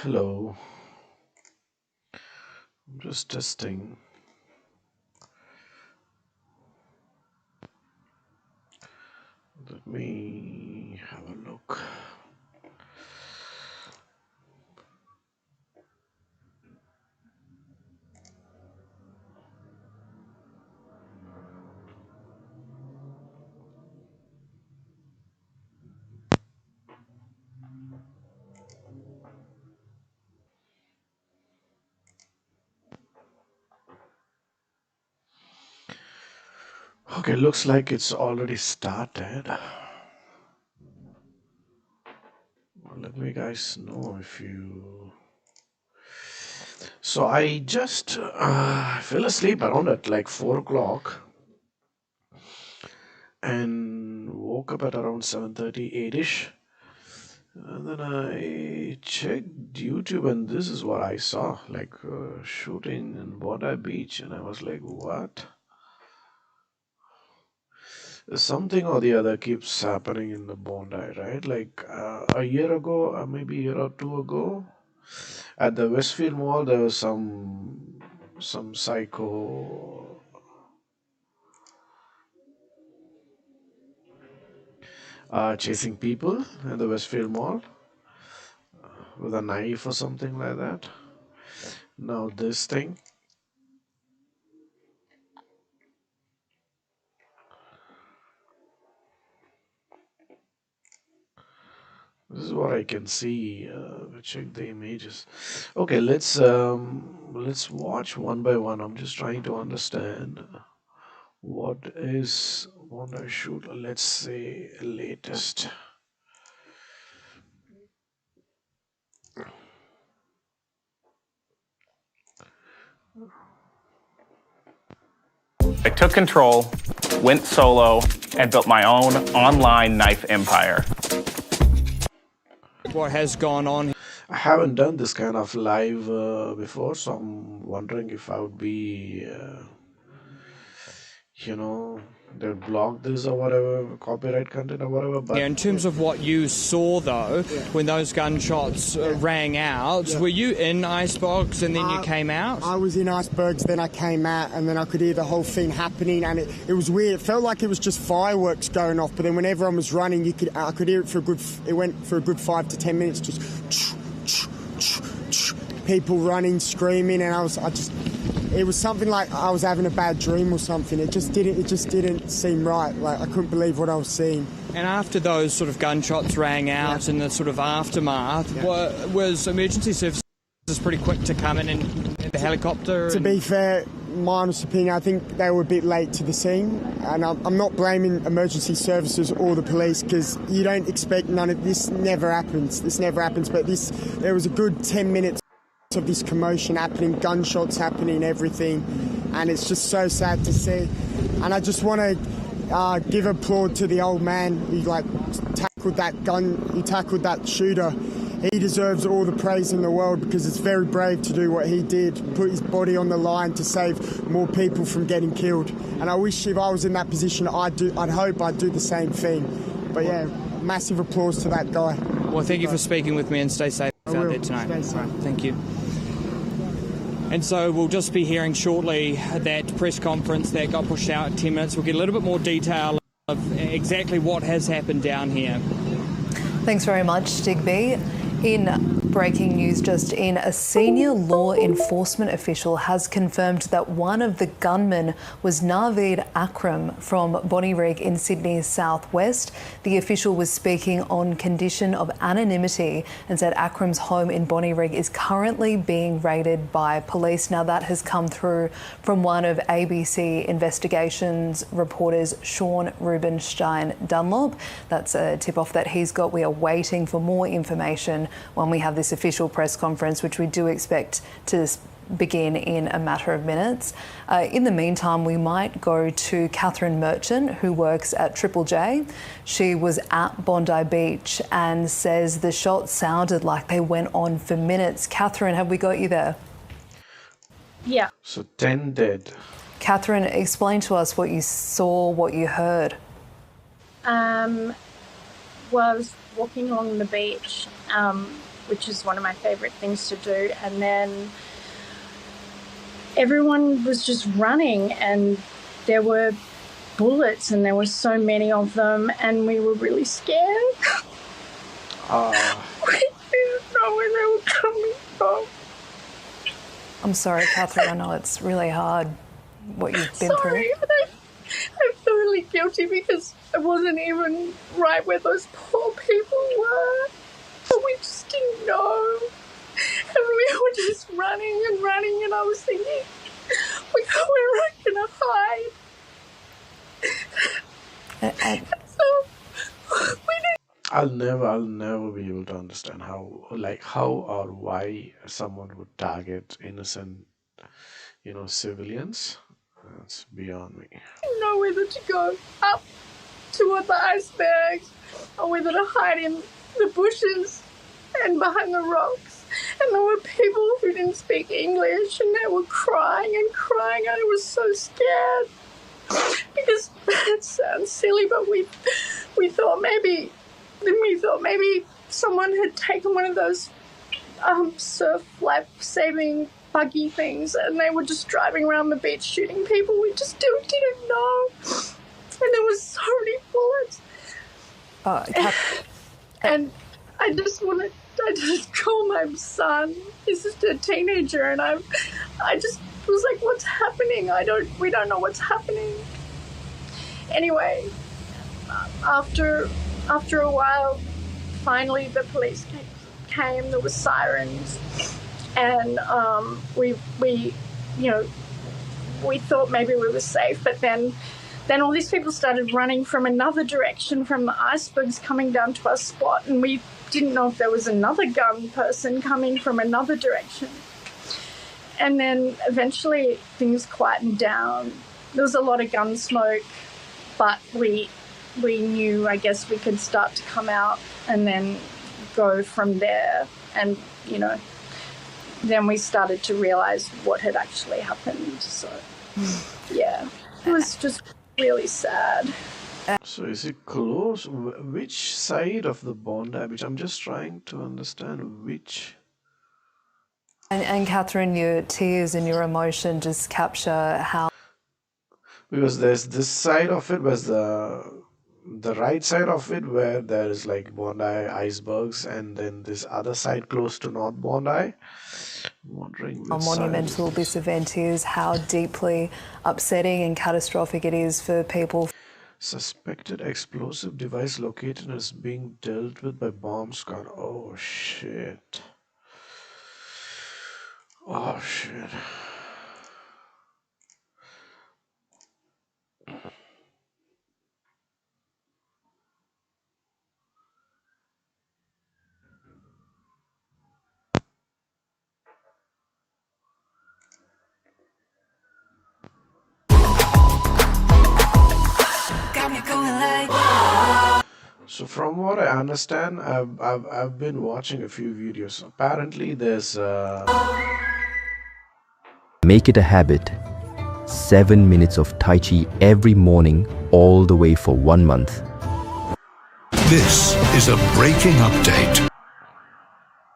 Hello, I'm just testing. Let me have a look. Okay, looks like it's already started. Let me guys know if you. So I just fell asleep around at like 4 o'clock and woke up at around 7:30, 8ish. And then I checked YouTube, and this is what I saw, like shooting in Bondi Beach, and I was like, "What?" Something or the other keeps happening in the Bondi, right? Like a year ago, maybe a year or two ago, at the Westfield Mall, there was some psycho chasing people in the Westfield Mall with a knife or something like that. Now this thing, this is what I can see. Check the images. Okay, let's watch one by one. I'm just trying to understand. What is one I shoot? Let's say latest. I took control, went solo, and built my own online knife empire. What has gone on? I haven't done this kind of live before, so I'm wondering if I would be, you know, they'll block this or whatever, copyright content or whatever. But In terms of what you saw, though, when those gunshots rang out, were you in Icebox and then you came out? I was in Icebergs, then I came out, and then I could hear the whole thing happening, and it was weird. It felt like it was just fireworks going off, but then when everyone was running, I could hear it for a good. It went for a good 5 to 10 minutes, just people running, screaming, and it was something like I was having a bad dream or something. It just didn't seem right. Like I couldn't believe what I was seeing. And after those sort of gunshots rang out in the sort of aftermath, was emergency services pretty quick to come in and the helicopter? To be fair, my honest opinion, I think they were a bit late to the scene, and I'm not blaming emergency services or the police because you don't expect none of this. Never happens. This never happens. But there was a good 10 minutes of this commotion happening, gunshots happening, everything, and it's just so sad to see. And I just want to give applaud to the old man who tackled that shooter. He deserves all the praise in the world because it's very brave to do what he did, put his body on the line to save more people from getting killed. And I wish if I was in that position, I'd hope I'd do the same thing. But yeah, massive applause to that guy. Well, thank you for speaking with me and stay safe out there tonight. Stay safe. Right, thank you. And so we'll just be hearing shortly that press conference that got pushed out in 10 minutes. We'll get a little bit more detail of exactly what has happened down here. Thanks very much, Digby. In breaking news just in, a senior law enforcement official has confirmed that one of the gunmen was Naveed Akram from Bondi in Sydney's southwest. The official was speaking on condition of anonymity and said Akram's home in Bondi is currently being raided by police. Now, that has come through from one of ABC Investigations reporters, Sean Rubenstein Dunlop. That's a tip-off that he's got. We are waiting for more information when we have this official press conference, which we do expect to begin in a matter of minutes. In the meantime, we might go to Catherine Merchant, who works at Triple J. She was at Bondi Beach and says the shots sounded like they went on for minutes. Catherine, have we got you there? Yeah. so 10 dead. Catherine, explain to us what you saw, what you heard. Well, I was walking along the beach, which is one of my favorite things to do. And then everyone was just running, and there were bullets, and there were so many of them, and we were really scared. We didn't know where they were coming from. I'm sorry, Catherine. I know it's really hard what you've been Sorry, through. but I feel really guilty because I wasn't even right where those poor people were. But we just didn't know. And we were just running, and I was thinking, we're not going to hide. So we didn't. I'll never be able to understand how or why someone would target innocent, civilians. That's beyond me. Know whether to go up toward the icebergs or whether to hide in the bushes and behind the rocks. And there were people who didn't speak English, and they were crying and crying, and I was so scared. Because it sounds silly, but we thought maybe someone had taken one of those surf life-saving buggy things, and they were just driving around the beach shooting people. We just didn't know. And there was so many bullets. And I just called my son. He's just a teenager, and I just was like, what's happening? We don't know what's happening. Anyway, after a while, finally the police came. There were sirens, and we thought maybe we were safe, but then all these people started running from another direction, from the icebergs coming down to our spot, and we didn't know if there was another gun person coming from another direction. And then eventually things quietened down. There was a lot of gun smoke, but we knew, I guess, we could start to come out and then go from there. And, then we started to realize what had actually happened. So, yeah, it was just really sad. So is it close? Which side of the Bondi? Which I'm just trying to understand which. And Catherine, your tears and your emotion just capture how. Because there's this side of it, was the right side of it, where there is like Bondi icebergs, and then this other side close to North Bondi. I'm wondering which How monumental this event is, how deeply upsetting and catastrophic it is for people. Suspected explosive device located is being dealt with by bomb squad. Oh shit. Oh shit. So from what I understand, I've been watching a few videos. Apparently, there's Make it a habit. 7 minutes of Tai Chi every morning, all the way for 1 month. This is a breaking update.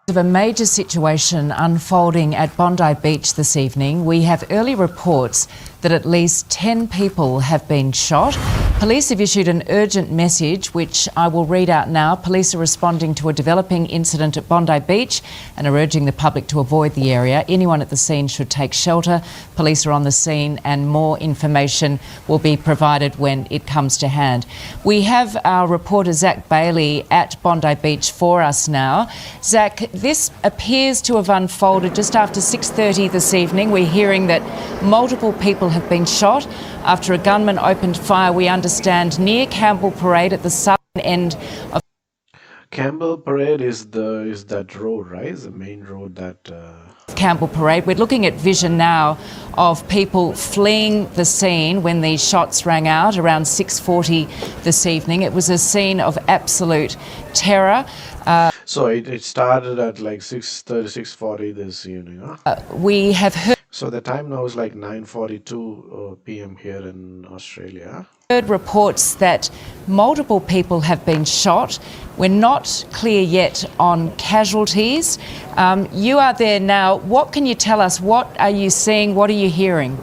Of a major situation unfolding at Bondi Beach this evening. We have early reports that at least 10 people have been shot. Police have issued an urgent message, which I will read out now. Police are responding to a developing incident at Bondi Beach and are urging the public to avoid the area. Anyone at the scene should take shelter. Police are on the scene, and more information will be provided when it comes to hand. We have our reporter Zach Bailey at Bondi Beach for us now. Zach, this appears to have unfolded just after 6:30 this evening. We're hearing that multiple people have been shot after a gunman opened fire, we understand, near Campbell Parade at the southern end of Campbell Parade is that road, right? Is the main road that. Campbell Parade. We're looking at vision now of people fleeing the scene when these shots rang out around 6:40 this evening. It was a scene of absolute terror. So it started at like 6:30, 6:40 this evening, huh? We have heard. So the time now is like 9:42 p.m. here in Australia. heard reports that multiple people have been shot. We're not clear yet on casualties. You are there now. What can you tell us? What are you seeing? What are you hearing?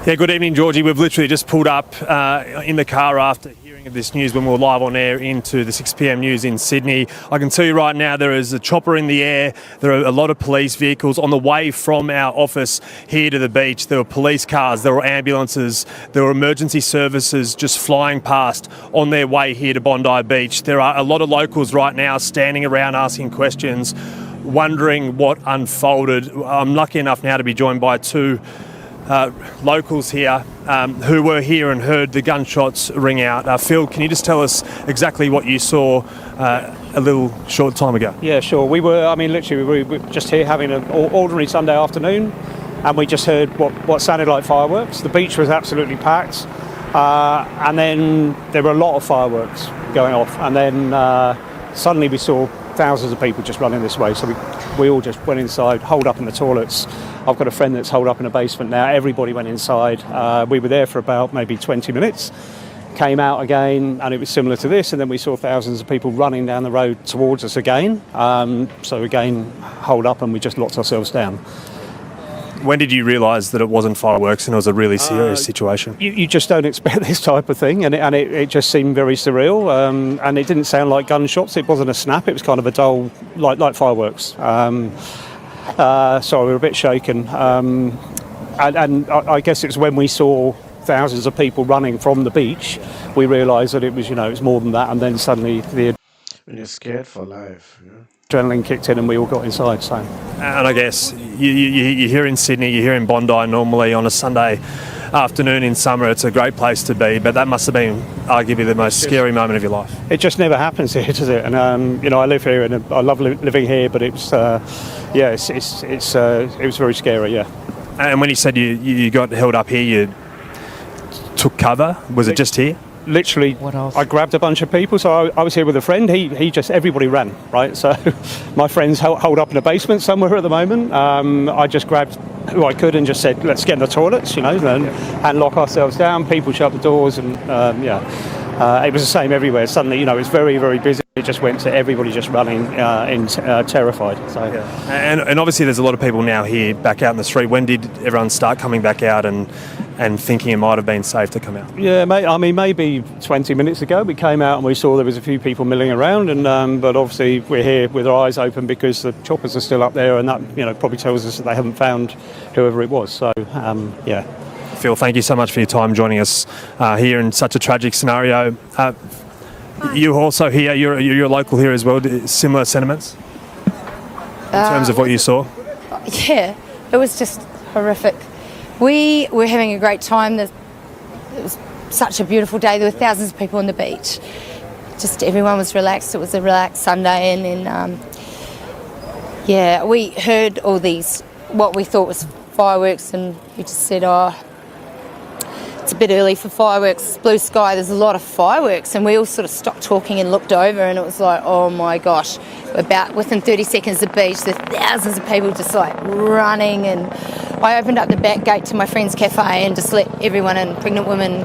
Yeah, good evening, Georgie. We've literally just pulled up in the car after hearing of this news when we were live on air into the 6 p.m. news in Sydney. I can tell you right now there is a chopper in the air. There are a lot of police vehicles on the way from our office here to the beach. There were police cars, there were ambulances, there were emergency services just flying past on their way here to Bondi Beach. There are a lot of locals right now standing around asking questions, wondering what unfolded. I'm lucky enough now to be joined by two locals here who were here and heard the gunshots ring out. Phil, can you just tell us exactly what you saw a little short time ago? Yeah, sure. We were just here having an ordinary Sunday afternoon, and we just heard what sounded like fireworks. The beach was absolutely packed, and then there were a lot of fireworks going off, and then suddenly we saw thousands of people just running this way. So we all just went inside, holed up in the toilets. I've got a friend that's holed up in a basement now. Everybody went inside. We were there for about maybe 20 minutes, came out again, and it was similar to this. And then we saw thousands of people running down the road towards us again. So again, holed up, and we just locked ourselves down. When did you realise that it wasn't fireworks and it was a really serious situation? You just don't expect this type of thing, and it just seemed very surreal. And it didn't sound like gunshots. It wasn't a snap. It was kind of a dull, like fireworks. So we were a bit shaken. And I guess it was when we saw thousands of people running from the beach, we realised that it was more than that. And then suddenly When you're scared for life. Yeah. adrenaline kicked in and we all got inside. So, and I guess you're here in Sydney, you're here in Bondi normally on a Sunday afternoon in summer. It's a great place to be, but that must have been arguably the most scary moment of your life. It just never happens here, does it? And I live here and I love living here, but it was very scary. Yeah. And when you said you got held up here, you took cover. Was it just here? Literally, I grabbed a bunch of people. So I was here with a friend. Everybody ran, right? So my friend's holed up in a basement somewhere at the moment. I just grabbed who I could and just said, let's get in the toilets, and lock ourselves down. People shut the doors and, it was the same everywhere. Suddenly, it's very, very busy. It just went to everybody just running terrified. So. Yeah. And obviously there's a lot of people now here back out in the street. When did everyone start coming back out and thinking it might have been safe to come out? Yeah, maybe 20 minutes ago we came out and we saw there was a few people milling around, and but obviously we're here with our eyes open because the choppers are still up there, and that probably tells us that they haven't found whoever it was. So yeah. Phil, thank you so much for your time joining us here in such a tragic scenario. You're also here, you're a local here as well. Similar sentiments in terms of what you saw? Yeah, it was just horrific. We were having a great time. It was such a beautiful day. There were thousands of people on the beach. Just everyone was relaxed. It was a relaxed Sunday, and then we heard all these, what we thought was fireworks, and we just said, it's a bit early for fireworks. It's blue sky, there's a lot of fireworks, and we all sort of stopped talking and looked over, and it was like, oh my gosh, about within 30 seconds of the beach, there's thousands of people just like running, and I opened up the back gate to my friend's cafe and just let everyone in, pregnant women,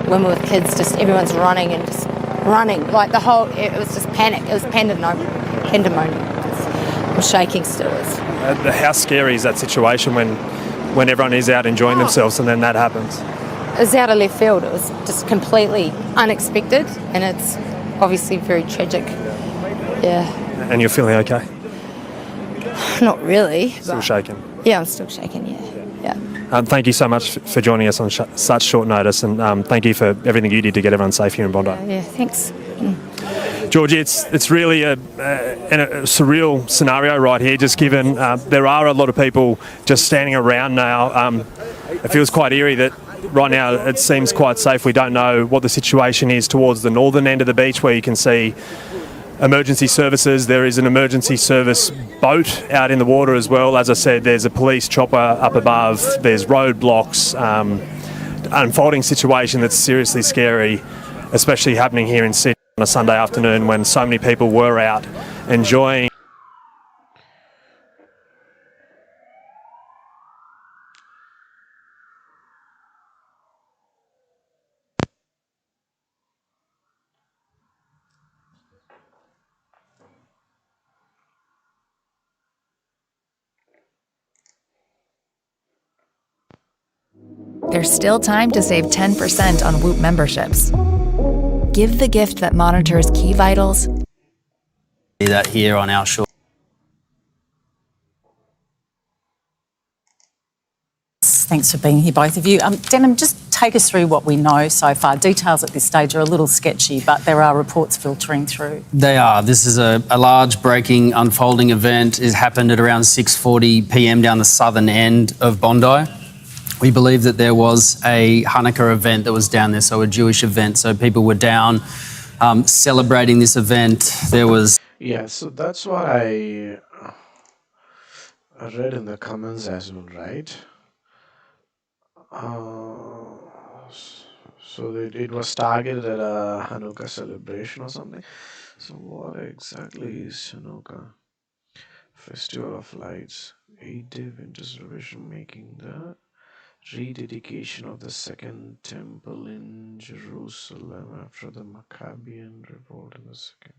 women with kids, just everyone's running and just running, like it was just panic. It was pandemonium. I'm shaking still. How scary is that situation when everyone is out enjoying themselves and then that happens? It was out of left field. It was just completely unexpected, and it's obviously very tragic. Yeah. And you're feeling okay? Not really. Still shaking? Yeah, I'm still shaking, yeah. Thank you so much for joining us on such short notice, and thank you for everything you did to get everyone safe here in Bondi. Yeah, thanks. Georgie, it's really a surreal scenario right here, just given there are a lot of people just standing around now. It feels quite eerie that right now it seems quite safe. We don't know what the situation is towards the northern end of the beach where you can see emergency services. There is an emergency service boat out in the water as well. As I said, there's a police chopper up above. There's roadblocks. Unfolding situation that's seriously scary, especially happening here in Sydney on a Sunday afternoon when so many people were out enjoying there's still time to save 10% on Whoop memberships. Give the gift that monitors key vitals. That here on our shore. Thanks for being here, both of you. Denim, just take us through what we know so far. Details at this stage are a little sketchy, but there are reports filtering through. They are. This is a large breaking, unfolding event. It happened at around 6:40 p.m. down the southern end of Bondi. We believe that there was a Hanukkah event that was down there, so a Jewish event. So people were down celebrating this event. There was... Yeah, so that's what I read in the comments as well, right? So it was targeted at a Hanukkah celebration or something. So what exactly is Hanukkah? Festival of Lights, 8-day winter celebration making the rededication of the second temple in Jerusalem after the Maccabean revolt in the second.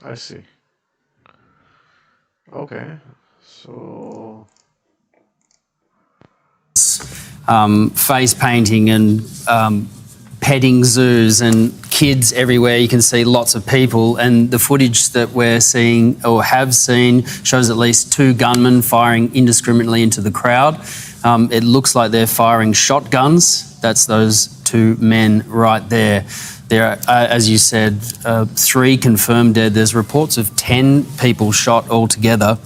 I see. Okay, so face painting and petting zoos and kids everywhere. You can see lots of people, and the footage that we're seeing or have seen shows at least 2 gunmen firing indiscriminately into the crowd. It looks like they're firing shotguns. That's those 2 men right there. There are, as you said, 3 confirmed dead. There's reports of 10 people shot altogether.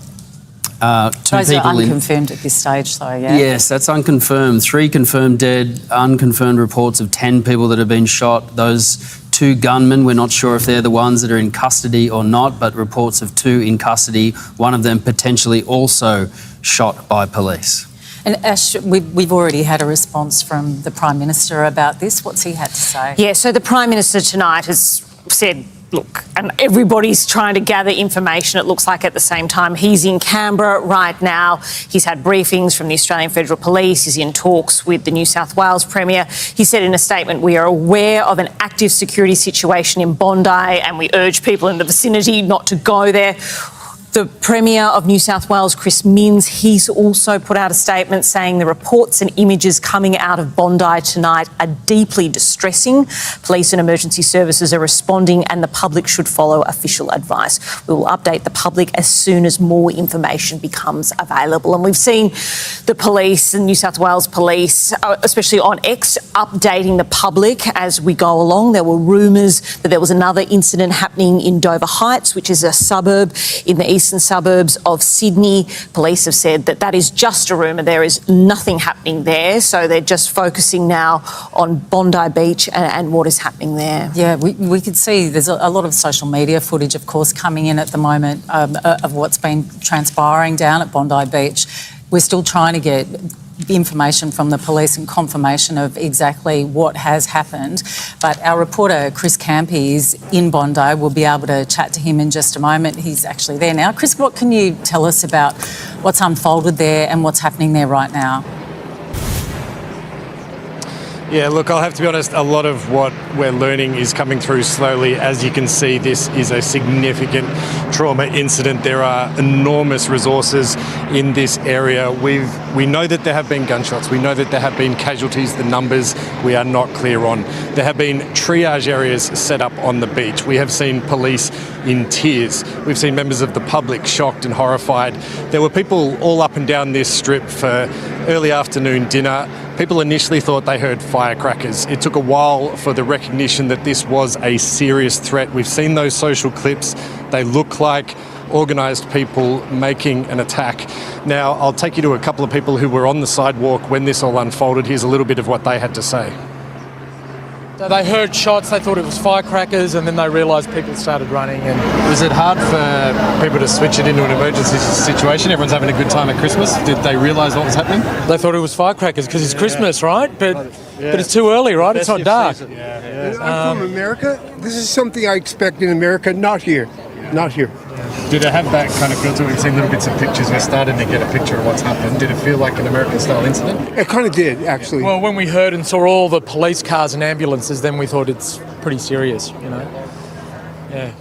2 Those people are unconfirmed at this stage, though, yeah? Yes, that's unconfirmed. 3 confirmed dead, unconfirmed reports of 10 people that have been shot. Those 2 gunmen, we're not sure if they're the ones that are in custody or not, but reports of 2 in custody, one of them potentially also shot by police. And Ash, we've already had a response from the Prime Minister about this. What's he had to say? Yeah, so the Prime Minister tonight has said, look, and everybody's trying to gather information, it looks like at the same time. He's in Canberra right now. He's had briefings from the Australian Federal Police. He's in talks with the New South Wales Premier. He said in a statement, we are aware of an active security situation in Bondi and we urge people in the vicinity not to go there. The Premier of New South Wales, Chris Minns, he's also put out a statement saying the reports and images coming out of Bondi tonight are deeply distressing. Police and emergency services are responding and the public should follow official advice. We will update the public as soon as more information becomes available. And we've seen the police and New South Wales Police, especially on X, updating the public as we go along. There were rumours that there was another incident happening in Dover Heights, which is a suburb in the eastern suburbs of Sydney. Police have said that that is just a rumour. There is nothing happening there. So they're just focusing now on Bondi Beach and what is happening there. Yeah, we could see there's a lot of social media footage, of course, coming in at the moment of what's been transpiring down at Bondi Beach. We're still trying to get information from the police and confirmation of exactly what has happened. But our reporter, Chris Campy, is in Bondi. We'll be able to chat to him in just a moment. He's actually there now. Chris, what can you tell us about what's unfolded there and what's happening there right now? Yeah, look, I'll have to be honest, a lot of what we're learning is coming through slowly. As you can see, this is a significant trauma incident. There are enormous resources in this area. We know that there have been gunshots. We know that there have been casualties. The numbers we are not clear on. There have been triage areas set up on the beach. We have seen police in tears. We've seen members of the public shocked and horrified. There were people all up and down this strip for early afternoon dinner. People initially thought they heard firecrackers. It took a while for the recognition that this was a serious threat. We've seen those social clips. They look like organised people making an attack. Now, I'll take you to a couple of people who were on the sidewalk when this all unfolded. Here's a little bit of what they had to say. They heard shots, they thought it was firecrackers, and then they realised people started running. And was it hard for people to switch it into an emergency situation? Everyone's having a good time at Christmas. Did they realise what was happening? They thought it was firecrackers because it's Christmas, right? But it's too early, right? It's not dark. I'm from America. This is something I expect in America, not here. Not here. Did it have that kind of feel to it? We've seen little bits of pictures. We're starting to get a picture of what's happened. Did it feel like an American-style incident? It kind of did, actually. Well, when we heard and saw all the police cars and ambulances, then we thought it's pretty serious, you know. Yeah.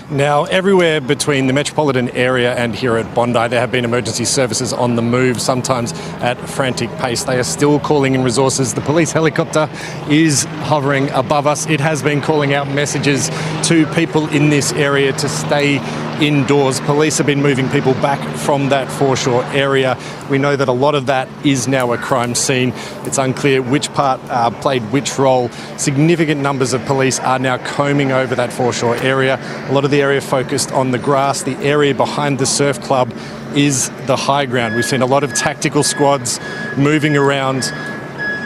Now, everywhere between the metropolitan area and here at Bondi, there have been emergency services on the move, sometimes at frantic pace. They are still calling in resources. The police helicopter is hovering above us. It has been calling out messages to people in this area to stay indoors. Police have been moving people back from that foreshore area. We know that a lot of that is now a crime scene. It's unclear which part played which role. Significant numbers of police are now combing over that foreshore area. A lot of the area focused on the grass. The area behind the surf club is the high ground. We've seen a lot of tactical squads moving around.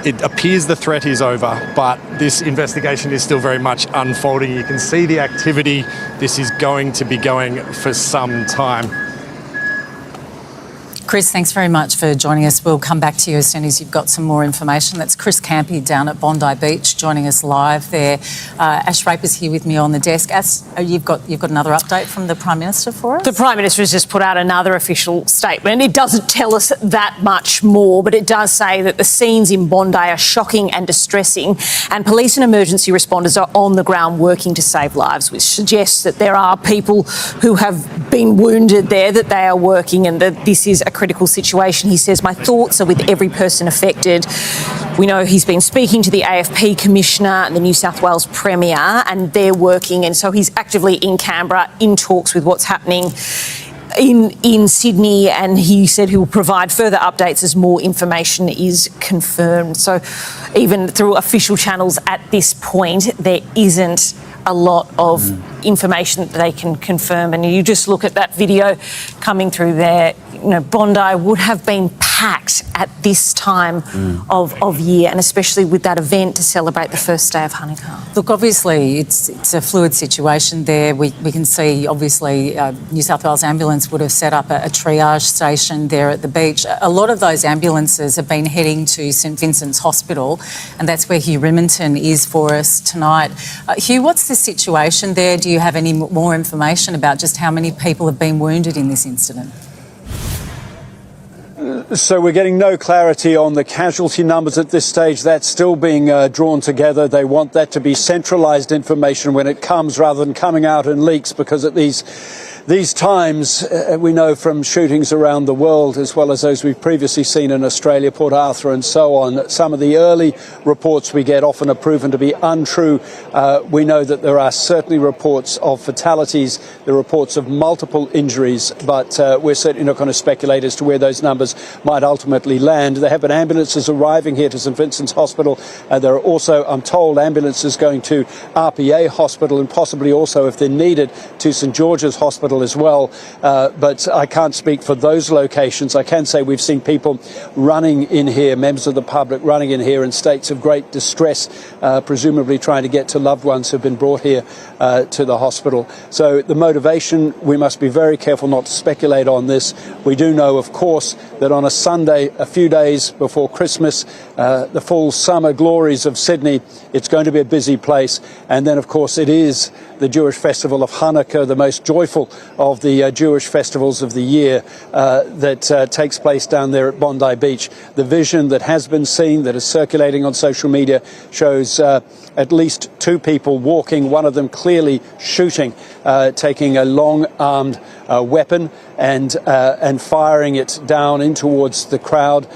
It appears the threat is over, but this investigation is still very much unfolding. You can see the activity. This is going to be going for some time. Chris, thanks very much for joining us. We'll come back to you as soon as you've got some more information. That's Chris Campy down at Bondi Beach joining us live there. Ash Raper's here with me on the desk. Ash, you've got another update from the Prime Minister for us? The Prime Minister has just put out another official statement. It doesn't tell us that much more, but it does say that the scenes in Bondi are shocking and distressing, and police and emergency responders are on the ground working to save lives, which suggests that there are people who have been wounded there, that they are working, and that this is a critical situation. He says, my thoughts are with every person affected. We know he's been speaking to the AFP Commissioner and the New South Wales Premier, and they're working, and so he's actively in Canberra in talks with what's happening in Sydney, and he said he will provide further updates as more information is confirmed. So even through official channels at this point, there isn't a lot of information that they can confirm. And you just look at that video coming through there, you know, Bondi would have been packed at this time of year, and especially with that event to celebrate the first day of Hanukkah. Look, obviously, it's a fluid situation there. We can see, obviously, New South Wales Ambulance would have set up a triage station there at the beach. A lot of those ambulances have been heading to St Vincent's Hospital, and that's where Hugh Riminton is for us tonight. Hugh, what's the situation there? Do you have any more information about just how many people have been wounded in this incident? So we're getting no clarity on the casualty numbers at this stage. That's still being drawn together. They want that to be centralised information when it comes, rather than coming out in leaks, because at these times, we know from shootings around the world, as well as those we've previously seen in Australia, Port Arthur and so on, some of the early reports we get often are proven to be untrue. We know that there are certainly reports of fatalities, there are reports of multiple injuries, but we're certainly not going to speculate as to where those numbers might ultimately land. There have been ambulances arriving here to St Vincent's Hospital. There are also, I'm told, ambulances going to RPA Hospital and possibly also, if they're needed, to St George's Hospital as well, but I can't speak for those locations. I can say we've seen people running in here, members of the public running in here in states of great distress, presumably trying to get to loved ones who've been brought here to the hospital. So the motivation, we must be very careful not to speculate on this. We do know, of course, that on a Sunday, a few days before Christmas, the full summer glories of Sydney, it's going to be a busy place. And then, of course, it is the Jewish festival of Hanukkah, the most joyful of the Jewish festivals of the year that takes place down there at Bondi Beach. The vision that has been seen, that is circulating on social media, shows at least two people walking, one of them clearly shooting, taking a long-armed weapon and firing it down in towards the crowd.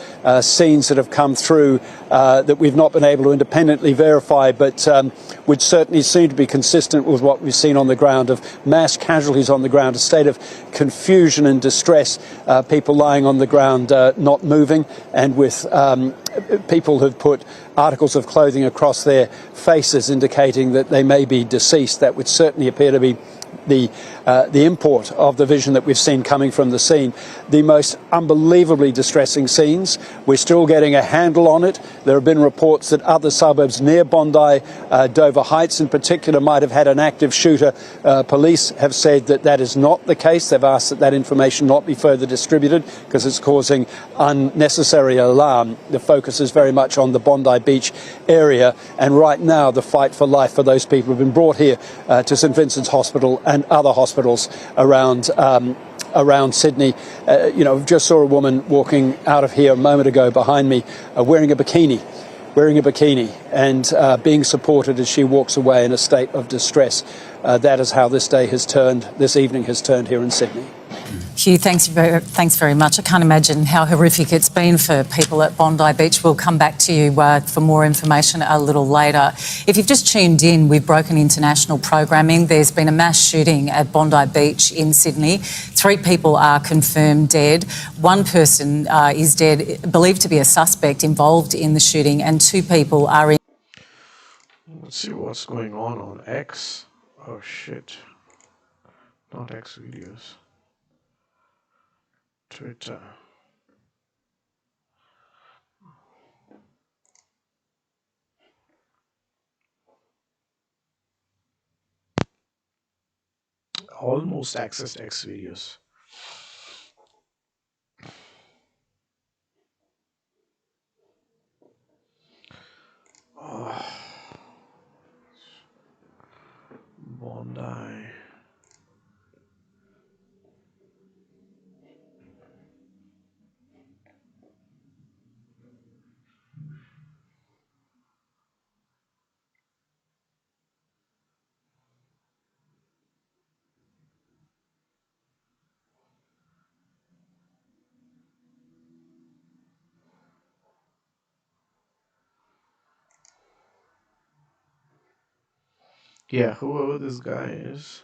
Scenes that have come through that we've not been able to independently verify, but which certainly seem to be consistent with what we've seen on the ground, of mass casualties on the ground, a state of confusion and distress, people lying on the ground not moving, and with people who've put articles of clothing across their faces indicating that they may be deceased. That would certainly appear to be the import of the vision that we've seen coming from the scene. The most unbelievably distressing scenes. We're still getting a handle on it. There have been reports that other suburbs near Bondi, Dover Heights in particular, might have had an active shooter. Police have said that that is not the case. They've asked that that information not be further distributed because it's causing unnecessary alarm. The focus is very much on the Bondi Beach area, and right now the fight for life for those people who have been brought here to St Vincent's Hospital and other hospitals around Sydney. Just saw a woman walking out of here a moment ago behind me wearing a bikini and being supported as she walks away in a state of distress. That is how this evening has turned here in Sydney. Hugh, thanks very much. I can't imagine how horrific it's been for people at Bondi Beach. We'll come back to you for more information a little later. If you've just tuned in, we've broken international programming. There's been a mass shooting at Bondi Beach in Sydney. 3 people are confirmed dead. 1 person is dead, believed to be a suspect involved in the shooting, and 2 people are in. Let's see what's going on X. Oh shit. Not X videos. Twitter. Almost accessed X videos. Oh. Bondi. Yeah, whoever this guy is.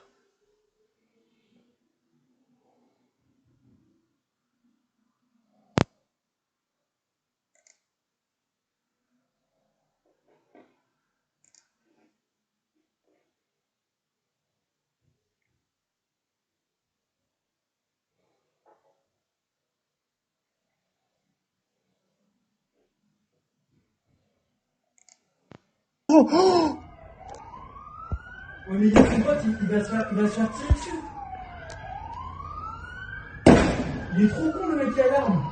Oh mais son pote, il va se faire tirer dessus. Il est trop con le mec qui a l'arme.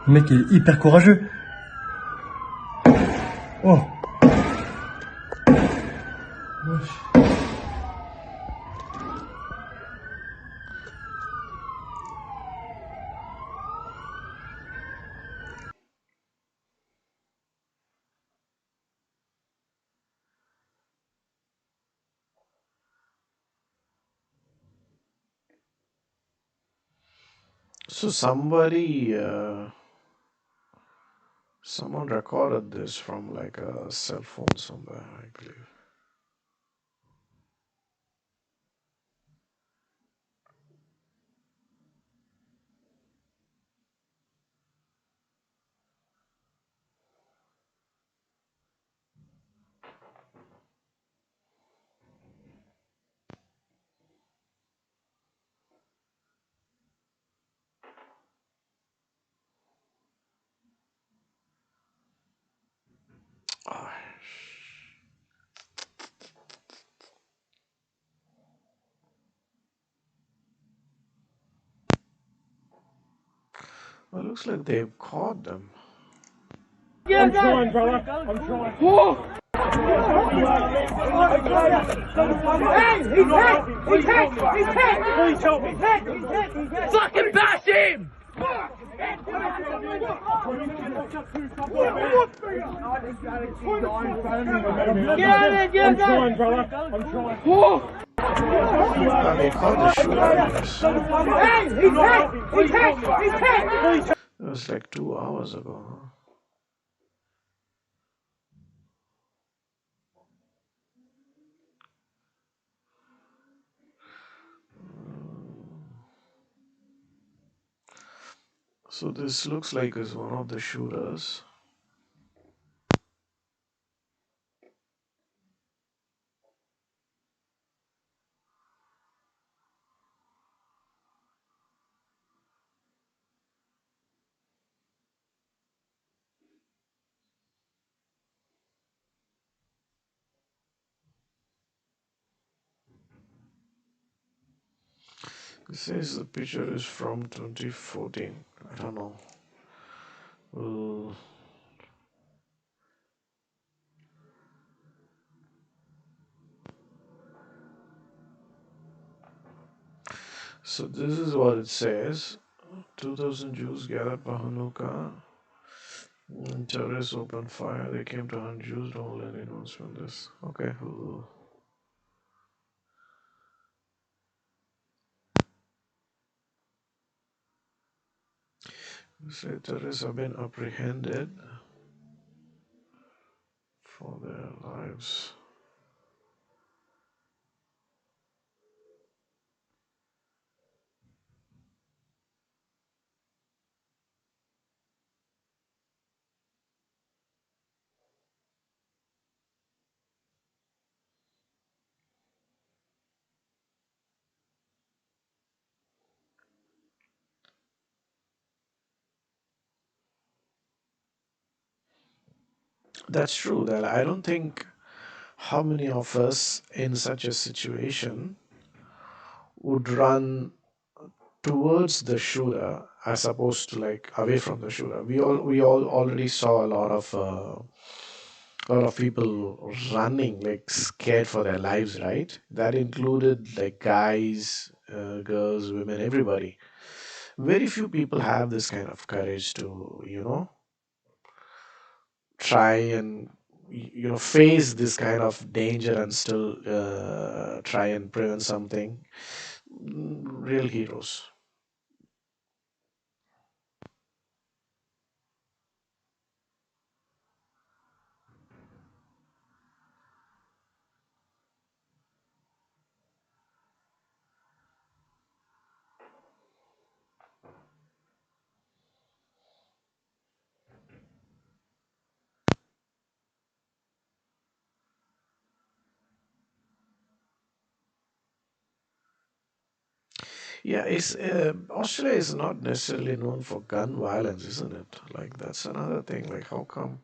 Le mec est hyper courageux. Oh. Wesh. So someone recorded this from like a cell phone somewhere, I believe. Well, looks like they've caught them. I'm trying, brother. I'm trying. Whoa! Hey, he's hit! He's hit! He's hit! Please help me! He's hit! Fucking bash him! I'm trying, brother. I'm trying. Whoa! They caught the shooter, I guess. Hey, he's hit! He's hit! He's hit! It was like 2 hours ago, huh? So this looks like is one of the shooters. It says the picture is from 2014. I don't know. Uh, so this is what it says. 2,000 Jews gathered for Hanukkah. Terrorists opened fire. They came to hunt Jews. Don't let anyone spend this. Okay. Say terrorists have been apprehended for their lives. That's true. That I don't think how many of us in such a situation would run towards the shooter as opposed to like away from the shooter. We all already saw a lot of people running like scared for their lives, right? That included like guys, girls, women, everybody. Very few people have this kind of courage to try and face this kind of danger and still try and prevent something. Real heroes. Yeah, it's Australia is not necessarily known for gun violence, isn't it? Like that's another thing. Like how come?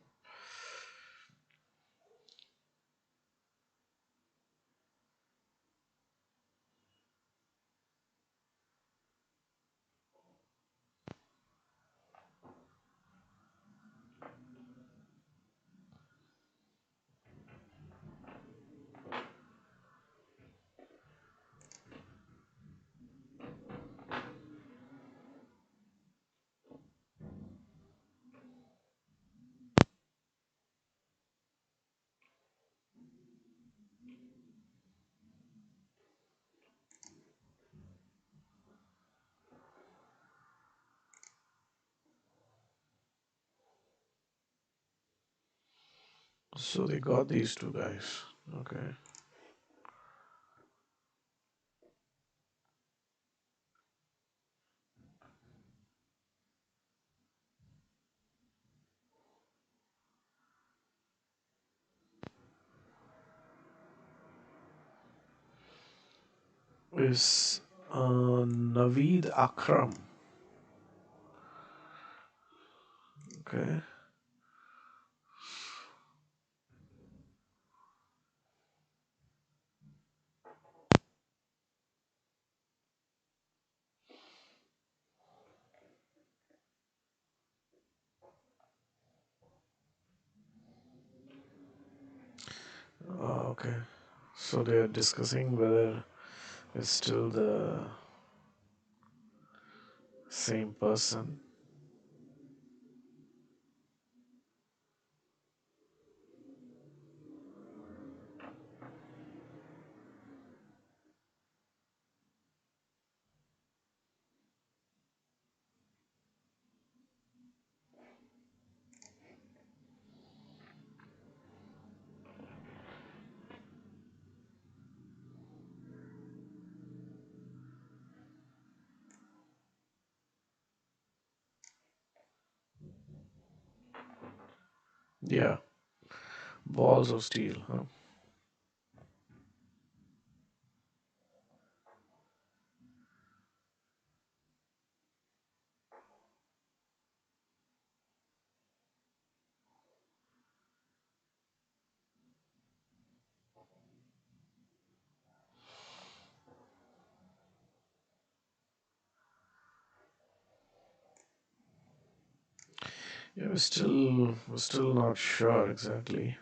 So they got these two guys. Okay. Is Naveed Akram. Okay. Okay. So they are discussing whether it's still the same person. Yeah, balls of steel. Huh? Yeah, we're still not sure exactly.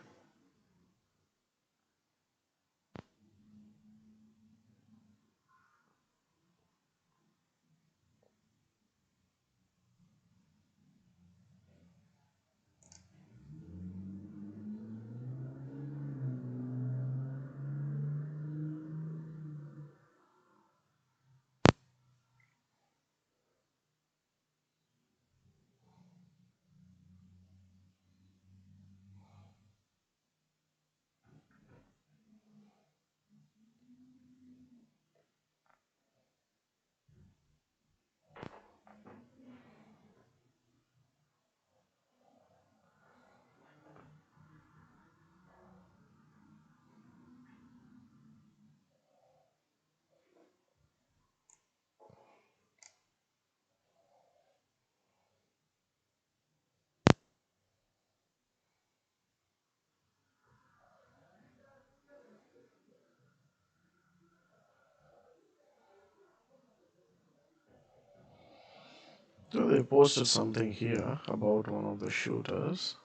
So they posted something here about one of the shooters.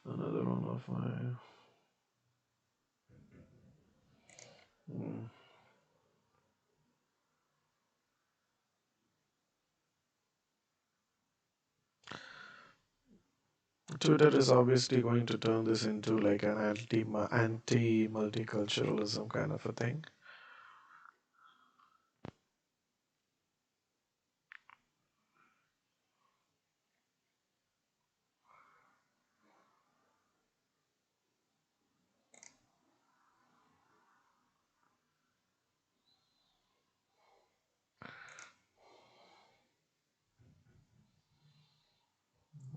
Another one of my. Hmm. Twitter is obviously going to turn this into like an anti multiculturalism kind of a thing.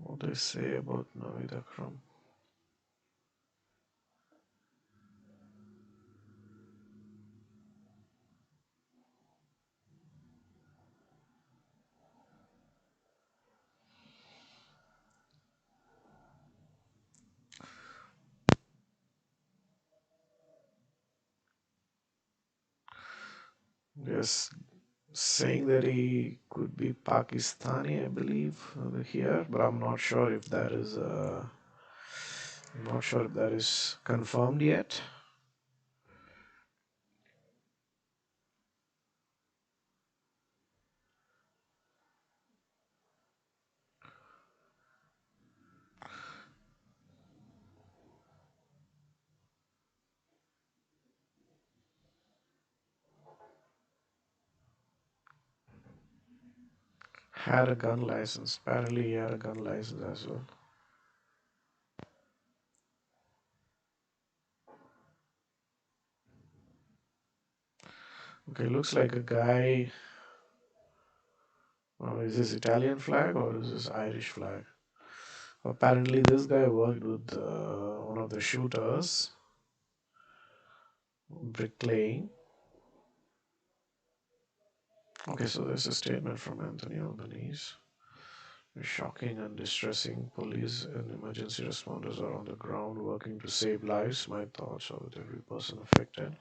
What do they say about Navid Akram? Yes, saying that he could be Pakistani, I believe, here, but I'm not sure if that is. I'm not sure if that is confirmed yet. Had a gun license. Apparently, he had a gun license as well. Okay, looks like a guy. Is this Italian flag or is this Irish flag? Apparently, this guy worked with one of the shooters, bricklaying. Okay, so there's a statement from Anthony Albanese. Shocking and distressing. Police and emergency responders are on the ground working to save lives. My thoughts are with every person affected.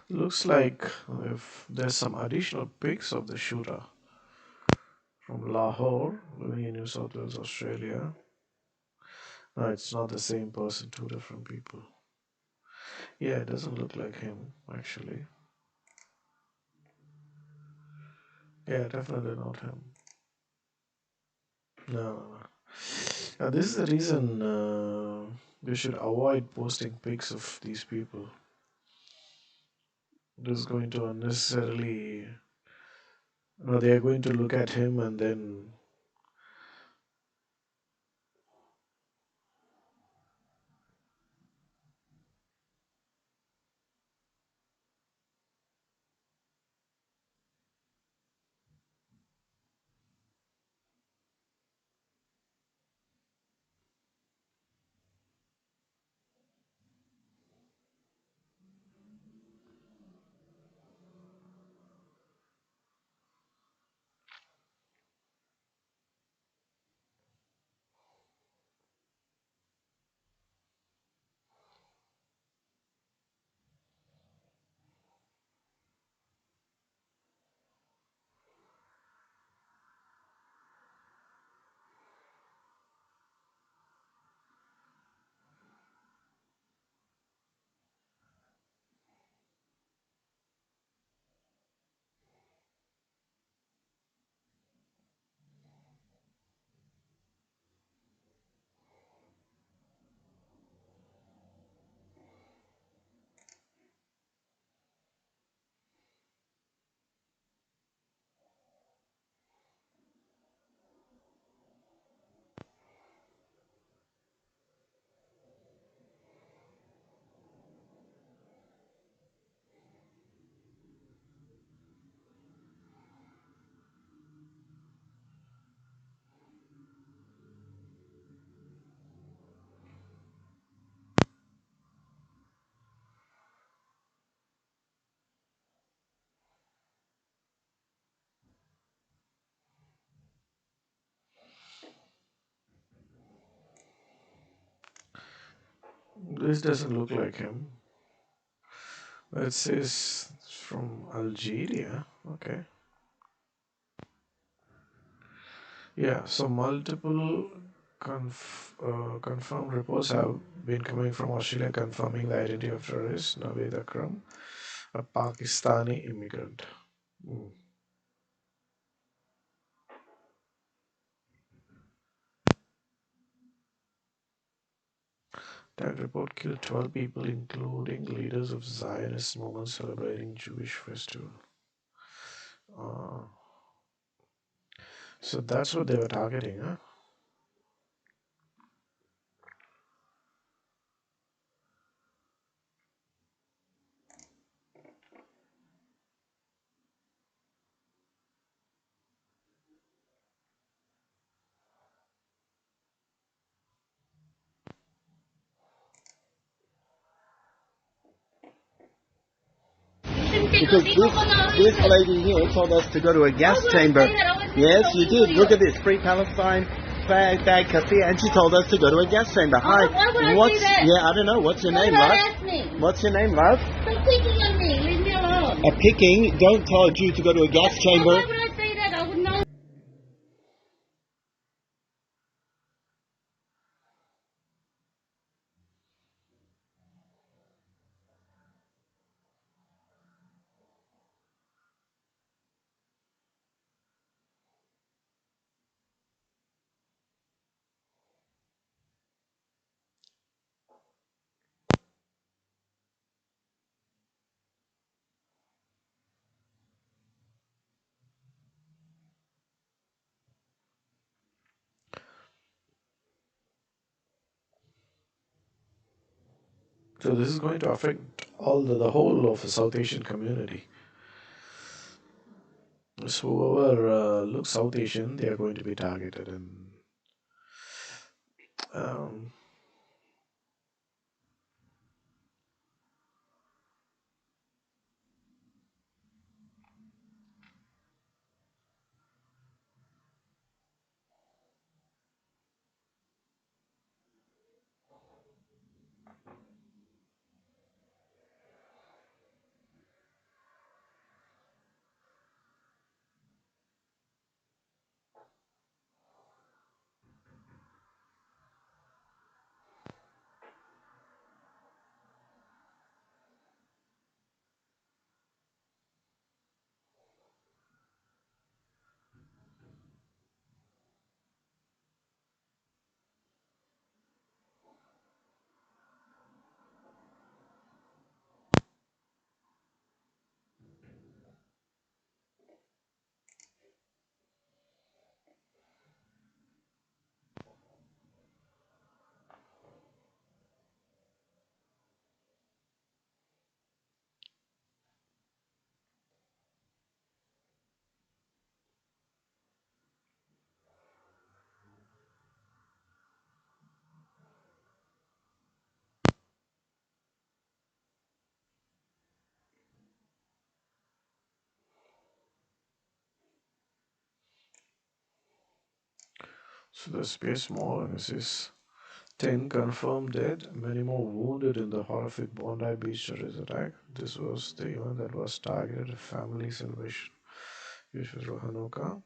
Looks like if there's some additional pics of the shooter from Lahore, living in New South Wales, Australia. No, it's not the same person, two different people. Yeah, it doesn't look like him, actually. Yeah, definitely not him. No, no, no. This is the reason we should avoid posting pics of these people. It is going to unnecessarily. No, they are going to look at him and then. This doesn't look like him. It says it's from Algeria. Okay. Yeah, so multiple confirmed reports have been coming from Australia confirming the identity of terrorist Naveed Akram, a Pakistani immigrant. Hmm. That report killed 12 people, including leaders of Zionist movement celebrating Jewish festival. Uh, so that's what they were targeting, huh? Because this lady here told us to go to a gas chamber. Yes, you did. Look at this. Free Palestine, Bag Cafe, and she told us to go to a gas chamber. Hi. What's yeah, I don't know. What's your name, love? What's your name, love? Stop picking on me. Leave me alone. A picking. Don't tell a Jew to go to a gas chamber. Why would I say that? I would know. So this is going to affect all the whole of the South Asian community. So whoever looks South Asian, they are going to be targeted, and um, So the space small and it says 10 confirmed dead, many more wounded in the horrific Bondi Beach terrorist attack. This was the event that was targeted at family celebration. Usual Hanukkah.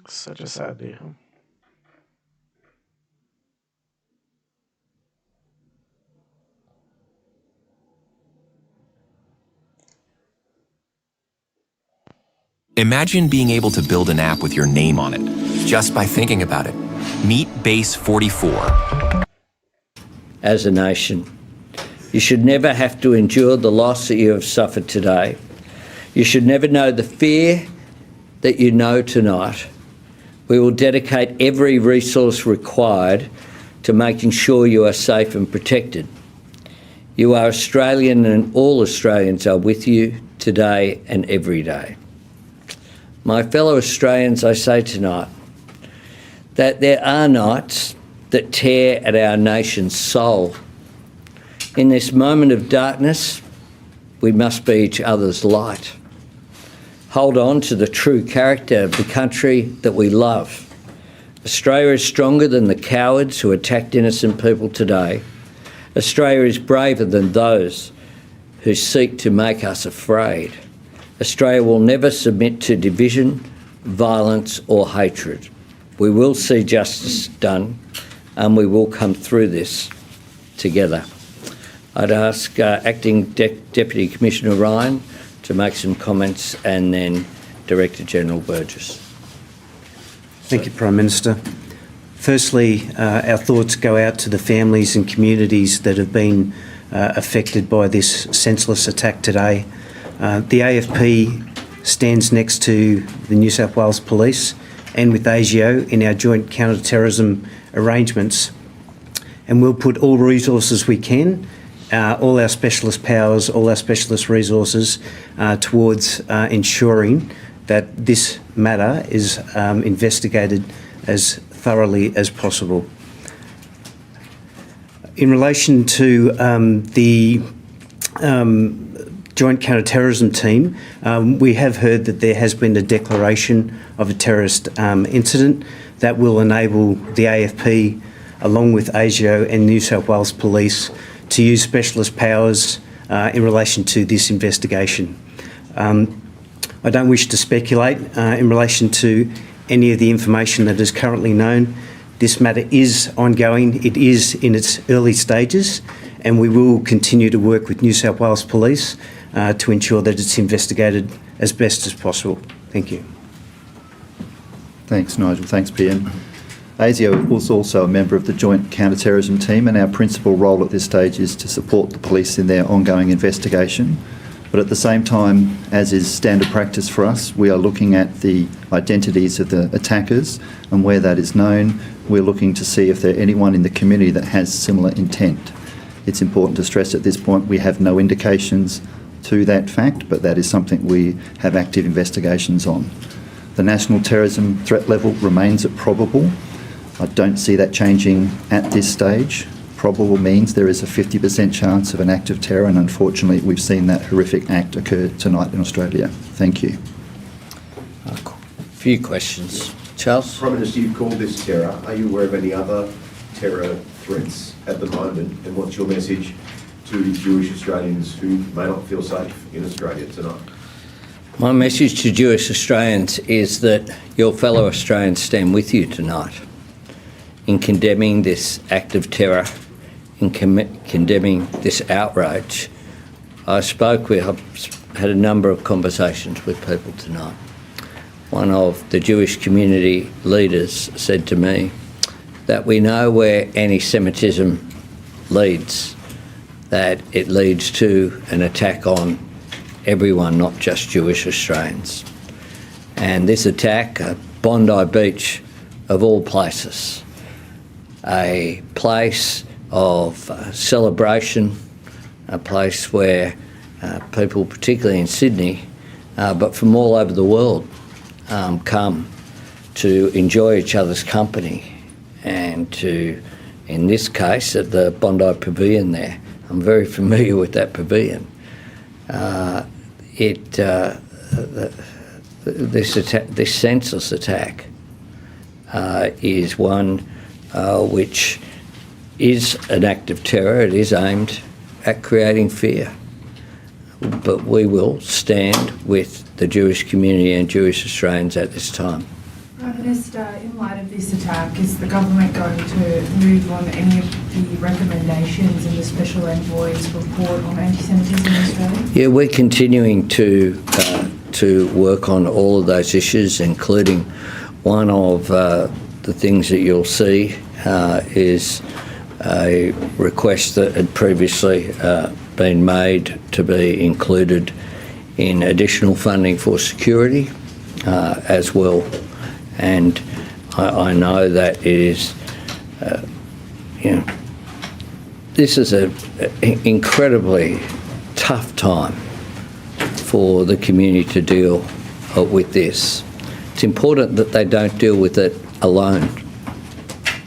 Such a sad day, huh? Imagine being able to build an app with your name on it, just by thinking about it. Meet Base 44. As a nation, you should never have to endure the loss that you have suffered today. You should never know the fear that you know tonight. We will dedicate every resource required to making sure you are safe and protected. You are Australian and all Australians are with you today and every day. My fellow Australians, I say tonight that there are nights that tear at our nation's soul. In this moment of darkness, we must be each other's light. Hold on to the true character of the country that we love. Australia is stronger than the cowards who attacked innocent people today. Australia is braver than those who seek to make us afraid. Australia will never submit to division, violence or hatred. We will see justice done and we will come through this together. I'd ask Acting Deputy Commissioner Ryan to make some comments and then Director General Burgess. Thank you, Prime Minister. Firstly, our thoughts go out to the families and communities that have been affected by this senseless attack today. The AFP stands next to the New South Wales Police and with ASIO in our joint counter-terrorism arrangements, and we'll put all resources we can, all our specialist powers, all our specialist resources towards ensuring that this matter is investigated as thoroughly as possible. In relation to the Joint Counter-Terrorism Team, we have heard that there has been a declaration of a terrorist incident that will enable the AFP, along with ASIO and New South Wales Police, to use specialist powers in relation to this investigation. I don't wish to speculate in relation to any of the information that is currently known. This matter is ongoing. It is in its early stages, and we will continue to work with New South Wales Police to ensure that it's investigated as best as possible. Thank you. Thanks, Nigel. Thanks, PM. ASIO was also a member of the Joint Counter-Terrorism Team, and our principal role at this stage is to support the police in their ongoing investigation. But at the same time, as is standard practice for us, we are looking at the identities of the attackers, and where that is known, we're looking to see if there's anyone in the community that has similar intent. It's important to stress at this point we have no indications to that fact, but that is something we have active investigations on. The national terrorism threat level remains at probable. I don't see that changing at this stage. Probable means there is a 50% chance of an act of terror, and unfortunately we've seen that horrific act occur tonight in Australia. Thank you. A few questions. Charles? Prime Minister, you've called this terror. Are you aware of any other terror threats at the moment, and what's your message to Jewish Australians who may not feel safe in Australia tonight? My message to Jewish Australians is that your fellow Australians stand with you tonight in condemning this act of terror, in condemning this outrage. I've had a number of conversations with people tonight. One of the Jewish community leaders said to me that we know where anti-Semitism leads, that it leads to an attack on everyone, not just Jewish Australians. And this attack at Bondi Beach, of all places, a place of celebration, a place where people, particularly in Sydney, but from all over the world, come to enjoy each other's company and to, in this case, at the Bondi Pavilion there. I'm very familiar with that pavilion. This senseless attack is one which is an act of terror. It is aimed at creating fear. But we will stand with the Jewish community and Jewish Australians at this time. Prime Minister, in light of this attack, is the government going to move on any of the recommendations in the Special Envoy's report on anti-Semitism in Australia? Yeah, we're continuing to work on all of those issues, including one of the things that you'll see is a request that had previously been made to be included in additional funding for security as well. And I know that it is, this is an incredibly tough time for the community to deal with this. It's important that they don't deal with it alone,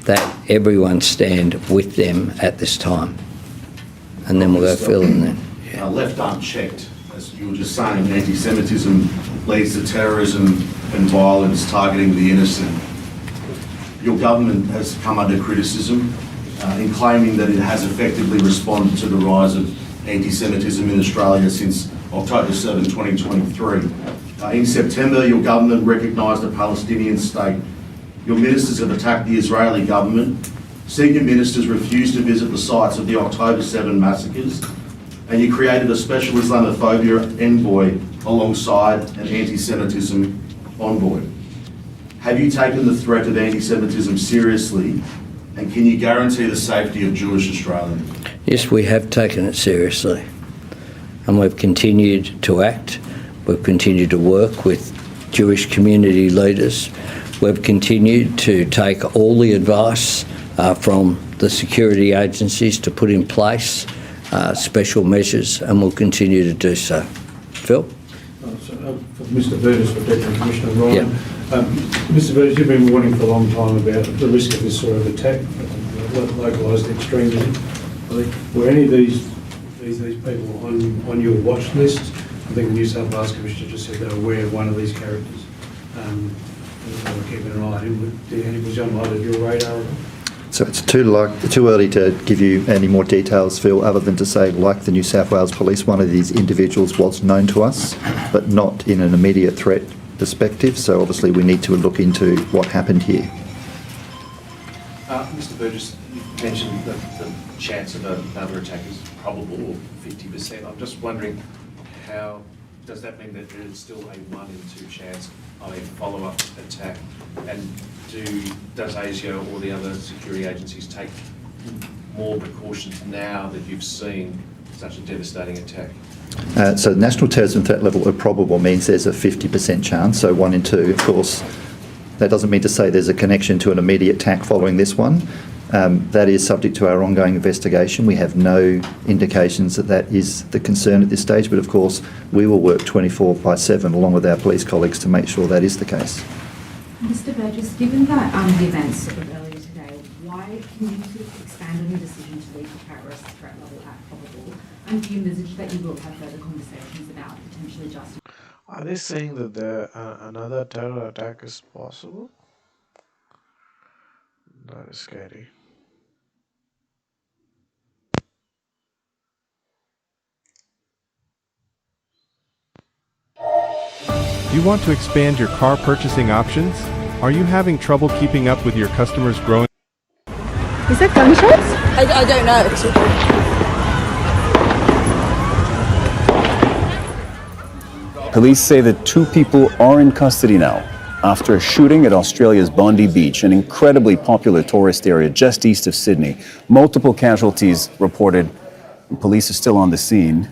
that everyone stand with them at this time. And then we'll go further than that. Left unchecked, as you were just saying, anti-Semitism leads to terrorism and violence targeting the innocent. Your government has come under criticism in claiming that it has effectively responded to the rise of anti-Semitism in Australia since October 7, 2023. In September, your government recognised a Palestinian state. Your ministers have attacked the Israeli government. Senior ministers refused to visit the sites of the October 7 massacres, and you created a special Islamophobia envoy alongside an anti-Semitism envoy. Have you taken the threat of anti-Semitism seriously, and can you guarantee the safety of Jewish Australians? Yes, we have taken it seriously, and we've continued to act. We've continued to work with Jewish community leaders. We've continued to take all the advice from the security agencies to put in place special measures, and we'll continue to do so. Phil? For Mr Burgess, for Deputy Commissioner Ryan. Yep. Mr Burgess, you've been warning for a long time about the risk of this sort of attack, localised extremism. Were any of these people on your watch list? I think the New South Wales Commissioner just said they were aware of one of these characters. They were keeping an eye on him. Was he on your radar? So it's too early to give you any more details, Phil, other than to say, like the New South Wales Police, one of these individuals was known to us, but not in an immediate threat perspective. So obviously we need to look into what happened here. Mr Burgess, you mentioned that the chance of another attack is probable, or 50%. I'm just wondering, how does that mean that there is still a 1 in 2 chance of a follow-up attack? And does ASIO or the other security agencies take more precautions now that you've seen such a devastating attack? So national terrorism threat level of probable means there's a 50% chance, so 1 in 2. Of course, that doesn't mean to say there's a connection to an immediate attack following this one. That is subject to our ongoing investigation. We have no indications that that is the concern at this stage, but of course we will work 24/7 along with our police colleagues to make sure that is the case. Mr Burgess, given that the events earlier today, why can you expand on your decision to leave the terrorist threat level at probable? And do you envisage that you will have further conversations about potentially justifying? Are they saying that another terror attack is possible? That is scary. Do you want to expand your car purchasing options? Are you having trouble keeping up with your customers' growing? Is that gunshots? I don't know. Police say that 2 people are in custody now after a shooting at Australia's Bondi Beach, an incredibly popular tourist area just east of Sydney. Multiple casualties reported. Police are still on the scene.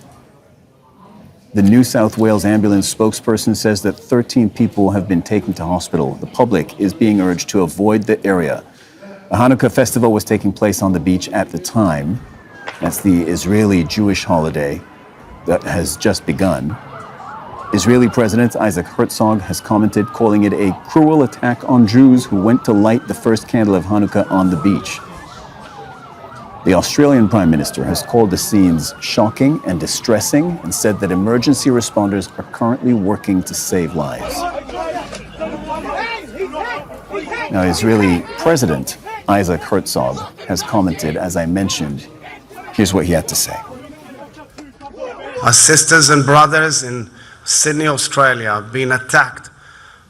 The New South Wales ambulance spokesperson says that 13 people have been taken to hospital. The public is being urged to avoid the area. A Hanukkah festival was taking place on the beach at the time. That's the Israeli Jewish holiday that has just begun. Israeli President Isaac Herzog has commented, calling it a cruel attack on Jews who went to light the first candle of Hanukkah on the beach. The Australian Prime Minister has called the scenes shocking and distressing and said that emergency responders are currently working to save lives. Now, Israeli President Isaac Herzog has commented, as I mentioned. Here's what he had to say. Our sisters and brothers in Sydney, Australia, have been attacked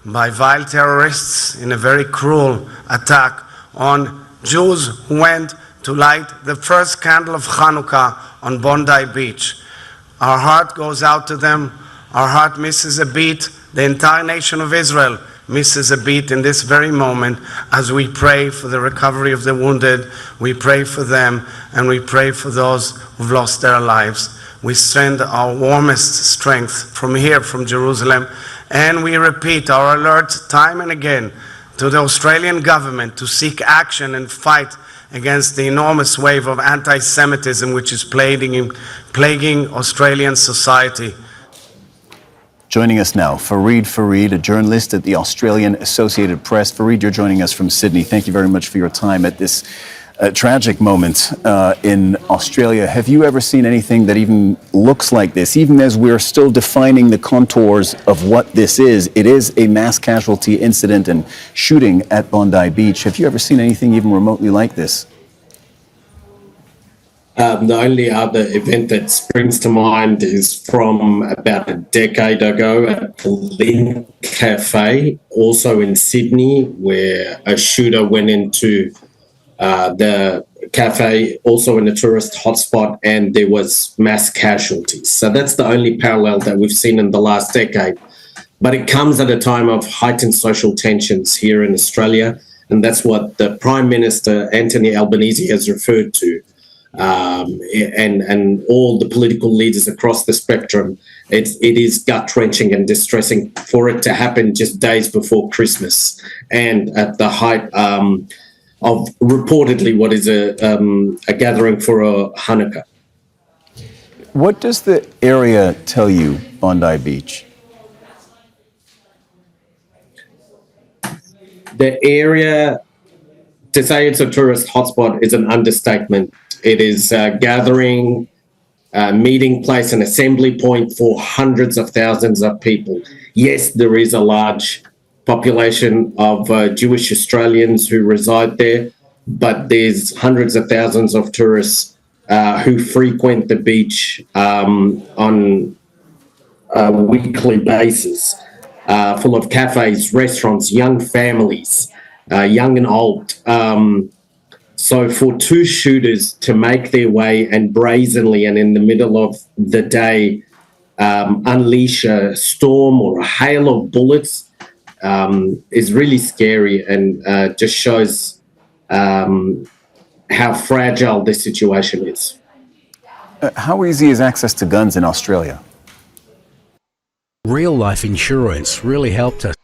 by vile terrorists in a very cruel attack on Jews who went to light the first candle of Hanukkah on Bondi Beach. Our heart goes out to them. Our heart misses a beat. The entire nation of Israel misses a beat in this very moment as we pray for the recovery of the wounded. We pray for them, and we pray for those who've lost their lives. We send our warmest strength from here, from Jerusalem, and we repeat our alert time and again to the Australian government to seek action and fight against the enormous wave of anti-Semitism which is plaguing Australian society. Joining us now, Fareed, a journalist at the Australian Associated Press. Fareed, you're joining us from Sydney. Thank you very much for your time at this tragic moment in Australia. Have you ever seen anything that even looks like this? Even as we're still defining the contours of what this is, it is a mass casualty incident and shooting at Bondi Beach. Have you ever seen anything even remotely like this? The only other event that springs to mind is from about a decade ago at the Lynn Cafe, also in Sydney, where a shooter went into the cafe, also in a tourist hotspot, and there was mass casualties. So that's the only parallel that we've seen in the last decade. But it comes at a time of heightened social tensions here in Australia, and that's what the Prime Minister, Anthony Albanese, has referred to. And all the political leaders across the spectrum, it is gut-wrenching and distressing for it to happen just days before Christmas and at the height of reportedly what is a gathering for a Hanukkah. What does the area tell you, Bondi Beach? The area, to say it's a tourist hotspot is an understatement. It is a gathering, meeting place, an assembly point for hundreds of thousands of people. Yes, there is a large population of Jewish Australians who reside there, but there's hundreds of thousands of tourists who frequent the beach on a weekly basis, full of cafes, restaurants, young families, young and old. So for two shooters to make their way and brazenly and in the middle of the day unleash a storm or a hail of bullets is really scary and just shows how fragile this situation is. How easy is access to guns in Australia? Real life insurance really helped us.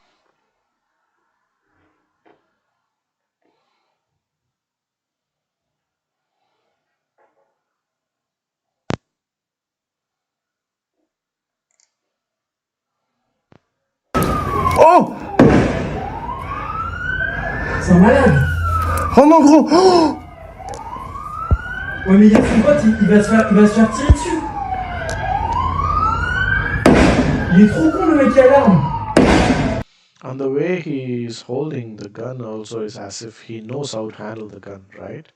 Oh! C'est un malade! Oh mon gros! Oh! Ouais mais il y a son pote, il va se faire tirer dessus! Il est trop con le mec qui a l'arme! And the way he is holding the gun also is as if he knows how to handle the gun, right?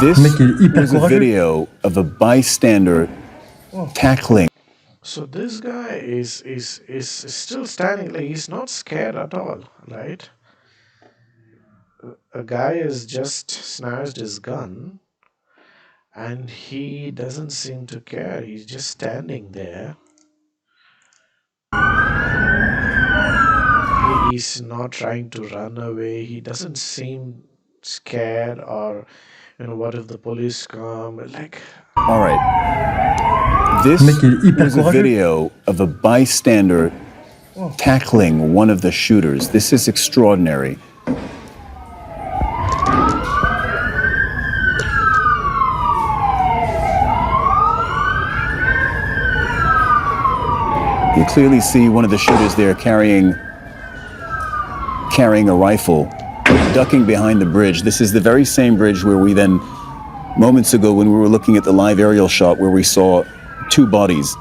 This was a video of a bystander tackling. So this guy is still standing, like he's not scared at all, right? A guy has just snatched his gun and he doesn't seem to care. He's just standing there. He's not trying to run away. He doesn't seem scared or, what if the police come? Like, All right. This was a video of a bystander tackling one of the shooters. This is extraordinary. You clearly see one of the shooters there carrying a rifle, ducking behind the bridge. This is the very same bridge where we then, moments ago when we were looking at the live aerial shot, where we saw two bodies.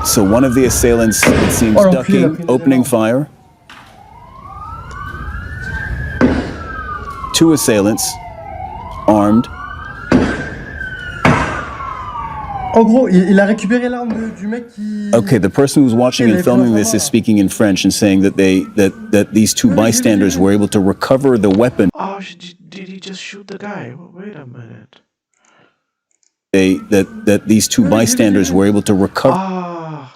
So one of the assailants, it seems, ducking, opening fire. Two assailants, armed. En gros, il a récupéré l'arme du mec qui... Okay, the person who's watching and filming this is speaking in French and saying that that these two bystanders were able to recover the weapon. oh, did he just shoot the guy? Wait a minute. That these two bystanders were able to recover.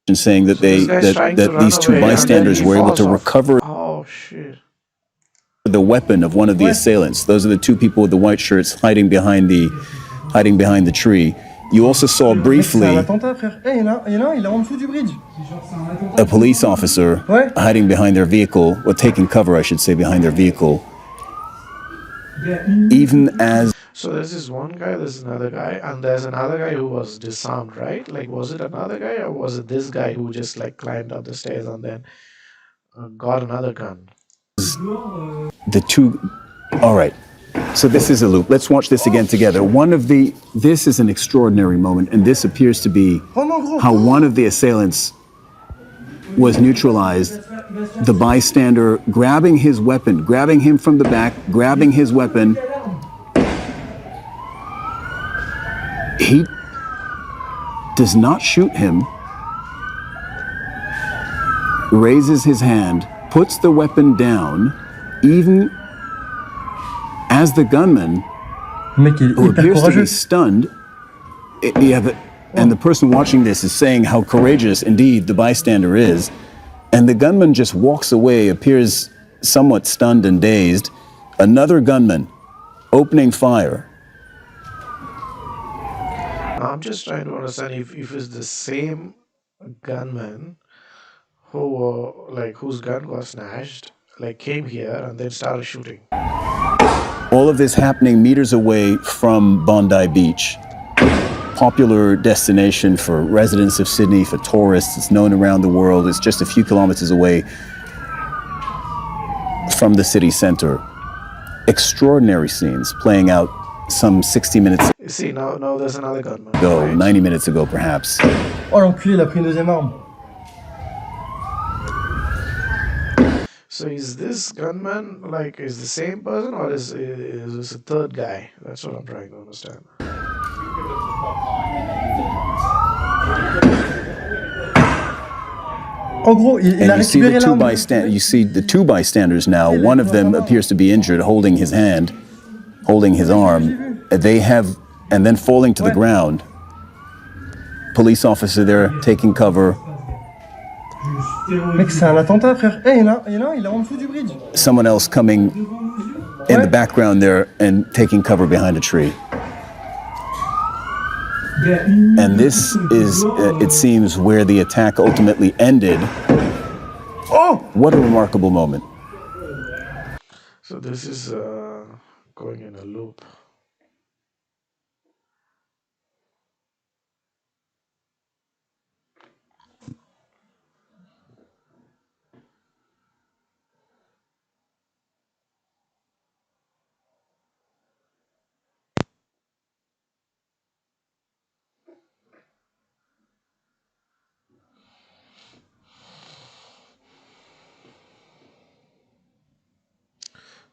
And saying that that these two bystanders were able to recover. Oh shit. The weapon of one of the assailants. Those are the two people with the white shirts hiding behind the tree. You also saw briefly a police officer hiding behind their vehicle, or taking cover, I should say, behind their vehicle. Even as... So there's this one guy, there's another guy, and there's another guy who was disarmed, right? Like, was it another guy, or was it this guy who just like climbed up the stairs and then got another gun? The two... All right. So this is a loop. Let's watch this again together. This is an extraordinary moment, and this appears to be how one of the assailants was neutralized. The bystander grabbing his weapon, grabbing him from the back, grabbing his weapon. He does not shoot him, raises his hand, puts the weapon down, even as the gunman, who appears to be stunned, and the person watching this is saying how courageous indeed the bystander is, and the gunman just walks away, appears somewhat stunned and dazed. Another gunman opening fire. I'm just trying to understand if it's the same gunman whose gun was snatched, came here and then started shooting. All of this happening meters away from Bondi Beach, popular destination for residents of Sydney, for tourists. It's known around the world. It's just a few kilometers away from the city center. Extraordinary scenes playing out some 60 minutes See, now there's another gunman. ago, 90 minutes ago perhaps. Oh, l'enculé, il a pris une deuxième arme. So is this gunman is the same person, or is this a third guy? That's what I'm trying to understand. En gros, il a récupéré l'arme. You see the two bystanders now. One of them appears to be injured, holding his hand, holding his arm. And then falling to the ground. Police officer there taking cover. Mec, c'est un attentat, frère. Il est en dessous du bridge. Someone else coming in the background there and taking cover behind a tree. And this is, it seems, where the attack ultimately ended. Oh! What a remarkable moment. So this is going in a loop.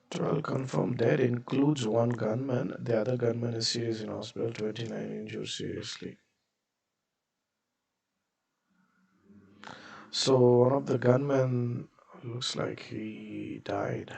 12 confirmed dead includes one gunman. The other gunman is serious in hospital, 29 injured seriously. So one of the gunmen looks like he died.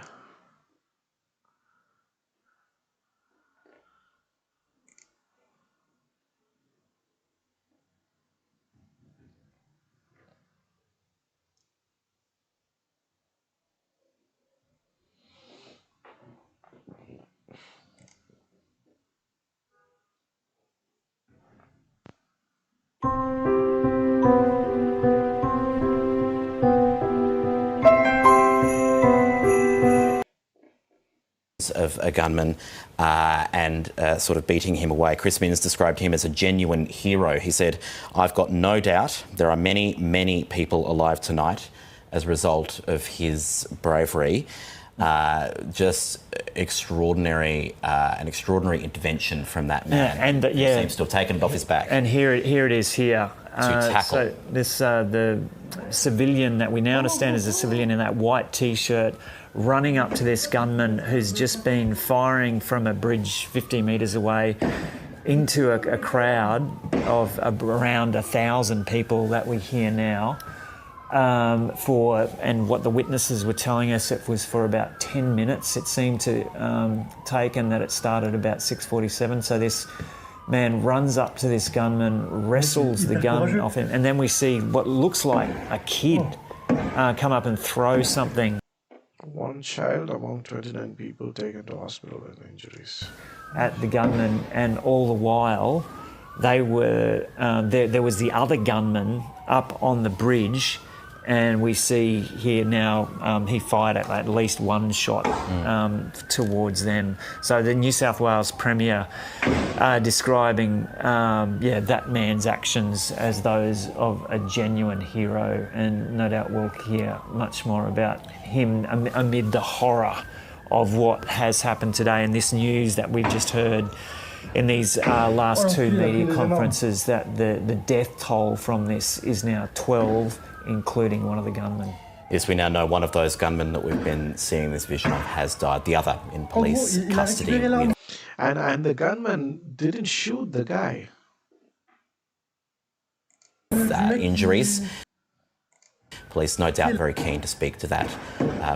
Of a gunman and sort of beating him away. Chris Minns described him as a genuine hero. He said, "I've got no doubt there are many, many people alive tonight as a result of his bravery." Just extraordinary, an extraordinary intervention from that man. Yeah, and who seems to have taken it off his back. And here it is here. To tackle. So this the civilian that we now understand is a civilian in that white T-shirt running up to this gunman who's just been firing from a bridge 50 metres away into a crowd of around 1,000 people that we hear now. And what the witnesses were telling us, it was for about 10 minutes it seemed to take, and that it started about 6:47. So this man runs up to this gunman, wrestles the gun off him, and then we see what looks like a kid come up and throw something. One child among 29 people taken to hospital with injuries. At the gunman, and all the while they were there was the other gunman up on the bridge, and we see here now he fired at least one shot towards them. So the New South Wales Premier describing that man's actions as those of a genuine hero, and no doubt we'll hear much more about him amid the horror of what has happened today, and this news that we've just heard in these last two media conferences, that the death toll from this is now 12, including one of the gunmen. Yes, we now know one of those gunmen that we've been seeing this vision of has died. The other in police custody. And the gunman didn't shoot the guy. Injuries. Police, no doubt, very keen to speak to that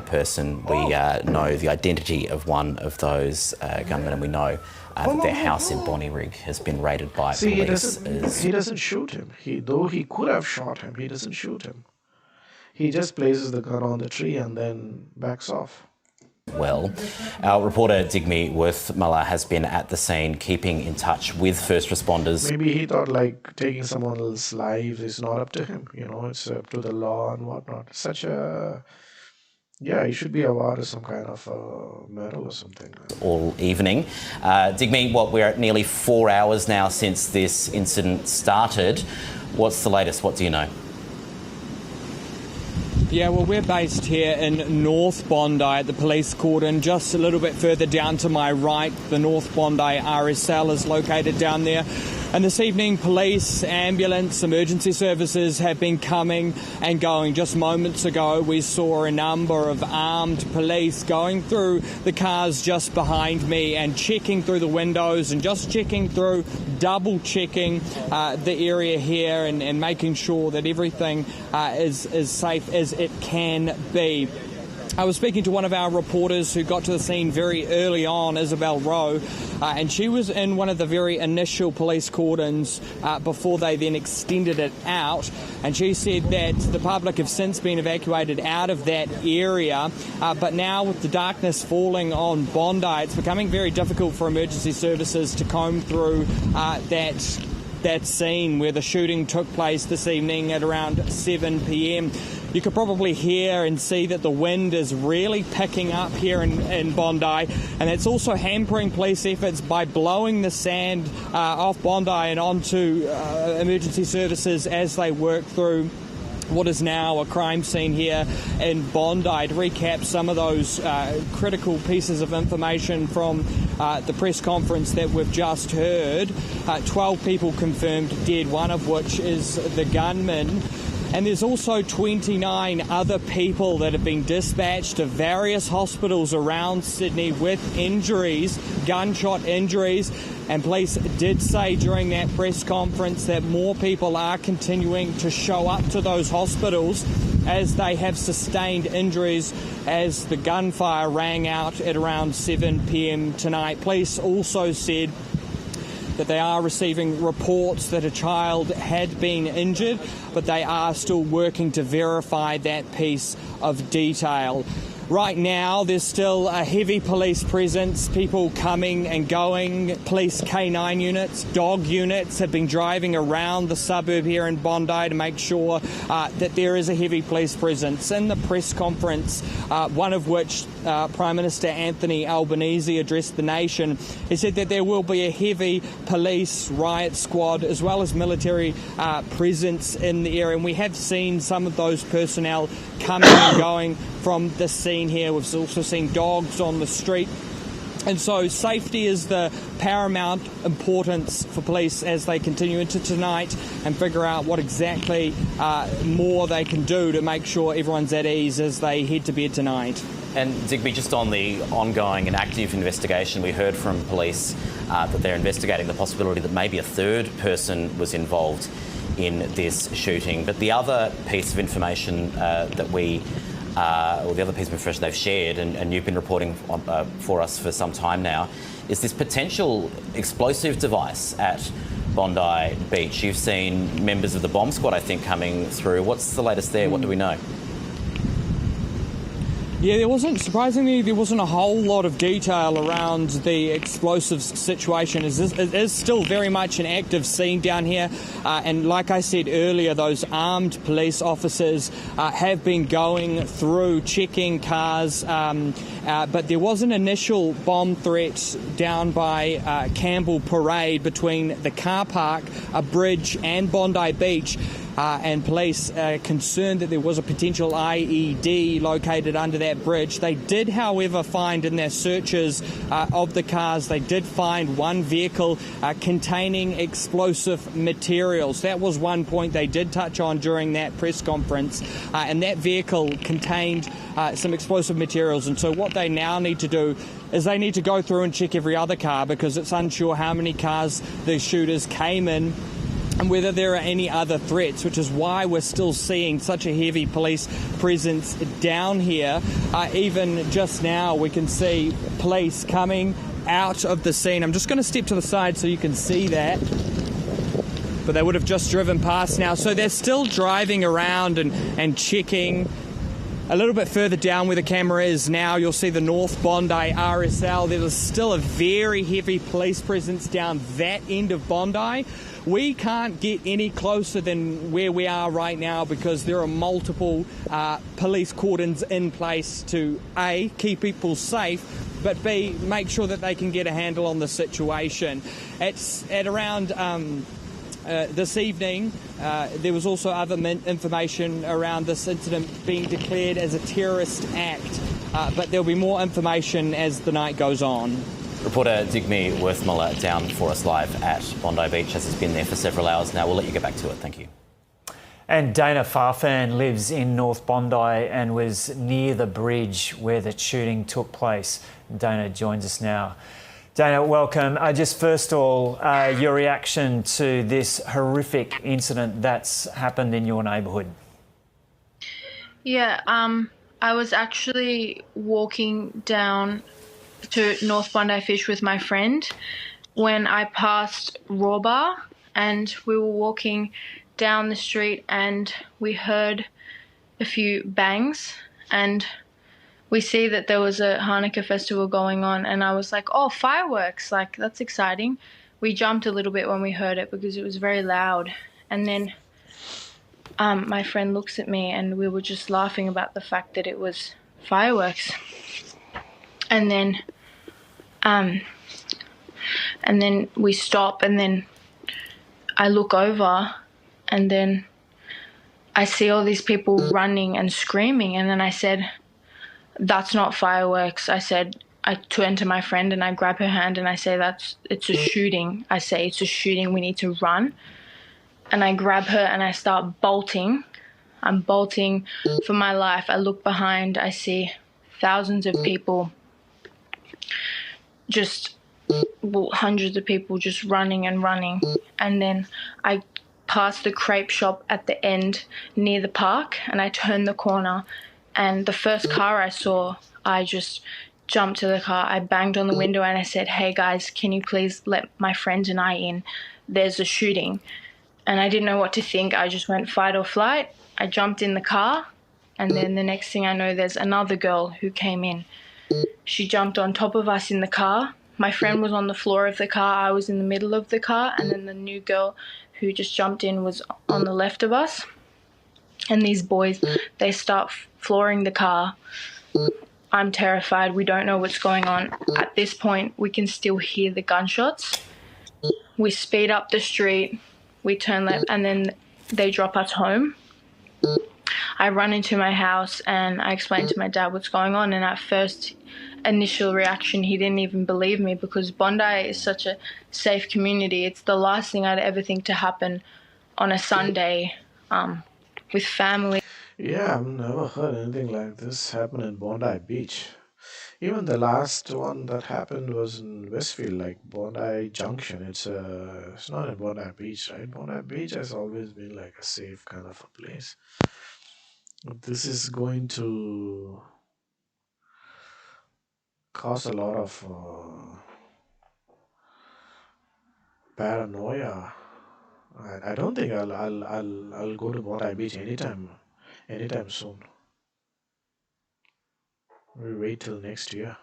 person. We know the identity of one of those gunmen, and we know that their house in Bondi has been raided by police. He doesn't shoot him. Though he could have shot him, he doesn't shoot him. He just places the gun on the tree and then backs off. Well, our reporter Digme Worthmala has been at the scene, keeping in touch with first responders. Maybe he thought like taking someone else's life is not up to him. It's up to the law and whatnot. He should be awarded some kind of medal or something. All evening. Digme, we're at nearly 4 hours now since this incident started. What's the latest? What do you know? Yeah, well, we're based here in North Bondi at the police cordon, just a little bit further down to my right. The North Bondi RSL is located down there. And this evening, police, ambulance, emergency services have been coming and going. Just moments ago, we saw a number of armed police going through the cars just behind me and checking through the windows and just checking through, double checking the area here and making sure that everything is as safe as it can be. I was speaking to one of our reporters who got to the scene very early on, Isabel Rowe, and she was in one of the very initial police cordons before they then extended it out, and she said that the public have since been evacuated out of that area, but now with the darkness falling on Bondi, it's becoming very difficult for emergency services to comb through that scene where the shooting took place this evening at around 7 p.m. You could probably hear and see that the wind is really picking up here in Bondi, and it's also hampering police efforts by blowing the sand off Bondi and onto emergency services as they work through what is now a crime scene here in Bondi. To recap some of those critical pieces of information from the press conference that we've just heard, 12 people confirmed dead, one of which is the gunman. And there's also 29 other people that have been dispatched to various hospitals around Sydney with injuries, gunshot injuries. And police did say during that press conference that more people are continuing to show up to those hospitals as they have sustained injuries as the gunfire rang out at around 7 p.m. tonight. Police also said that they are receiving reports that a child had been injured, but they are still working to verify that piece of detail. Right now, there's still a heavy police presence, people coming and going. Police K9 units, dog units have been driving around the suburb here in Bondi to make sure that there is a heavy police presence. In the press conference, one of which Prime Minister Anthony Albanese addressed the nation, he said that there will be a heavy police riot squad as well as military presence in the area. And we have seen some of those personnel coming and going from the scene here. We've also seen dogs on the street. And so safety is the paramount importance for police as they continue into tonight and figure out what exactly more they can do to make sure everyone's at ease as they head to bed tonight. And Digby, just on the ongoing and active investigation, we heard from police that they're investigating the possibility that maybe a third person was involved in this shooting. But the other piece of information that we or the other piece of information they've shared, and you've been reporting for us for some time now, is this potential explosive device at Bondi Beach. You've seen members of the bomb squad, I think, coming through. What's the latest there? What do we know? Yeah, surprisingly, there wasn't a whole lot of detail around the explosives situation. It is still very much an active scene down here. And like I said earlier, those armed police officers have been going through, checking cars. But there was an initial bomb threat down by Campbell Parade between the car park, a bridge and Bondi Beach. And police are concerned that there was a potential IED located under that bridge. They did, however, find in their searches of the cars, they did find one vehicle containing explosive materials. That was one point they did touch on during that press conference. And that vehicle contained some explosive materials. And so what they now need to do is they need to go through and check every other car, because it's unsure how many cars the shooters came in and whether there are any other threats, which is why we're still seeing such a heavy police presence down here. Even just now, we can see police coming out of the scene. I'm just going to step to the side so you can see that. But they would have just driven past now. So they're still driving around and checking. A little bit further down where the camera is now, you'll see the North Bondi RSL. There's still a very heavy police presence down that end of Bondi. We can't get any closer than where we are right now because there are multiple police cordons in place to A, keep people safe, but B, make sure that they can get a handle on the situation. It's at around this evening, there was also other information around this incident being declared as a terrorist act, but there'll be more information as the night goes on. Reporter Digby Worthmiller down for us live at Bondi Beach, as has been there for several hours now. We'll let you get back to it. Thank you. And Dana Farfan lives in North Bondi and was near the bridge where the shooting took place. Dana joins us now. Dana, welcome. Just first of all, your reaction to this horrific incident that's happened in your neighbourhood. Yeah, I was actually walking down to North Bondi Fish with my friend when I passed Raw Bar, and we were walking down the street and we heard a few bangs, and we see that there was a Hanukkah festival going on, and I was like, oh, fireworks, like that's exciting. We jumped a little bit when we heard it because it was very loud, and then my friend looks at me and we were just laughing about the fact that it was fireworks. And then we stop, and then I look over, and then I see all these people running and screaming, and then I said, that's not fireworks. I turned to my friend and I grab her hand and I say, it's a shooting. I say, it's a shooting, we need to run. And I grab her and I start bolting I'm bolting for my life. I look behind, I see thousands of people, hundreds of people just running and running. And then I passed the crepe shop at the end near the park, and I turned the corner, and the first car I saw, I just jumped to the car. I banged on the window and I said, "Hey guys, can you please let my friend and I in? There's a shooting." And I didn't know what to think. I just went fight or flight. I jumped in the car, and then the next thing I know, there's another girl who came in. She jumped on top of us in the car. My friend was on the floor of the car. I was in the middle of the car, and then the new girl who just jumped in was on the left of us. And these boys, they start flooring the car. I'm terrified. We don't know what's going on. At this point, we can still hear the gunshots. We speed up the street, we turn left, and then they drop us home. I run into my house and I explain to my dad what's going on, and at first initial reaction, he didn't even believe me, because Bondi is such a safe community. It's the last thing I'd ever think to happen on a Sunday with family. Yeah, I've never heard anything like this happen in Bondi Beach. Even the last one that happened was in Westfield, like Bondi Junction. It's not in Bondi Beach, right? Bondi Beach has always been like a safe kind of a place. This is going to cause a lot of paranoia. I don't think I'll go to Bondi Beach anytime soon. We wait till next year.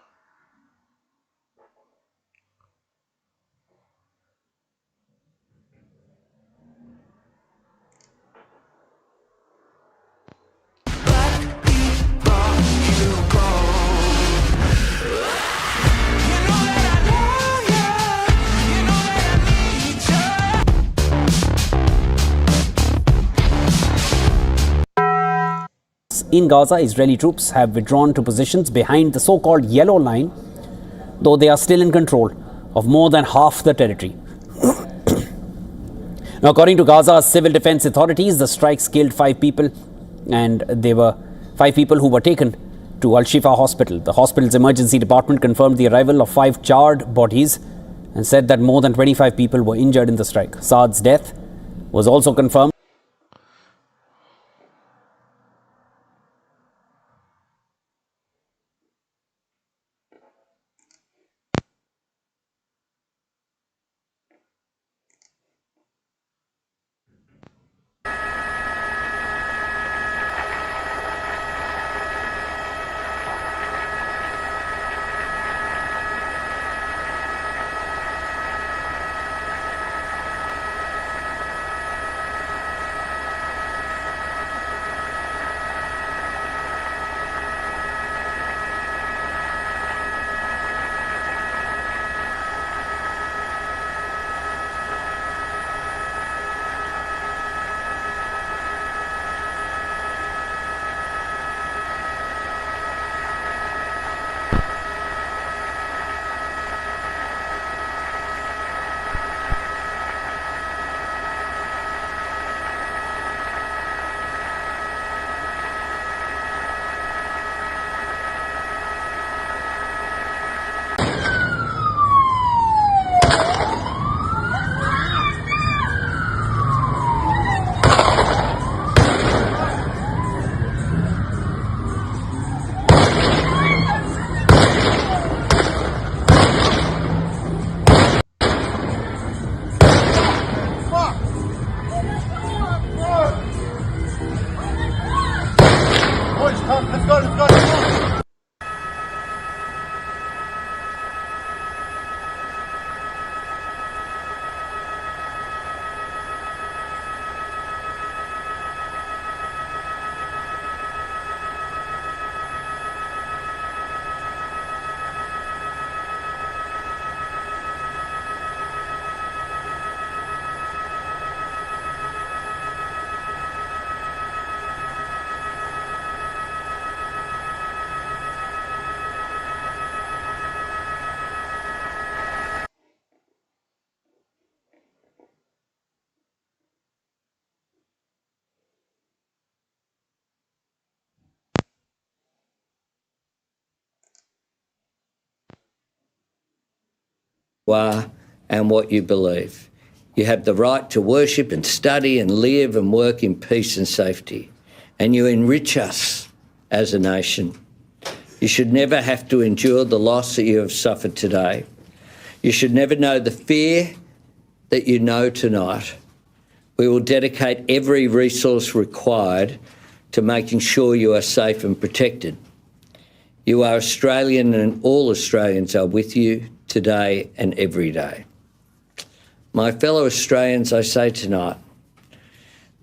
In Gaza, Israeli troops have withdrawn to positions behind the so-called Yellow Line, though they are still in control of more than half the territory. Now, according to Gaza's civil defense authorities, the strikes killed 5 people, and there were 5 people who were taken to Al-Shifa hospital. The hospital's emergency department confirmed the arrival of 5 charred bodies and said that more than 25 people were injured in the strike. Saad's death was also confirmed. you are and what you believe. You have the right to worship and study and live and work in peace and safety. And you enrich us as a nation. You should never have to endure the loss that you have suffered today. You should never know the fear that you know tonight. We will dedicate every resource required to making sure you are safe and protected. You are Australian and all Australians are with you today and every day. My fellow Australians, I say tonight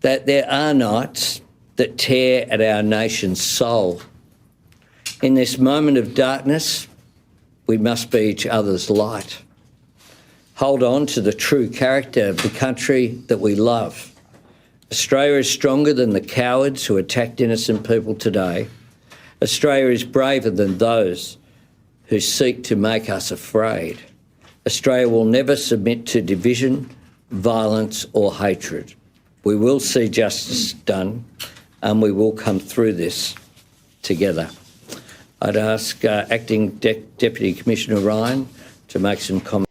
that there are nights that tear at our nation's soul. In this moment of darkness, we must be each other's light. Hold on to the true character of the country that we love. Australia is stronger than the cowards who attacked innocent people today. Australia is braver than those who seek to make us afraid. Australia will never submit to division, violence or hatred. We will see justice done and we will come through this together. I'd ask Acting Deputy Commissioner Ryan to make some comments.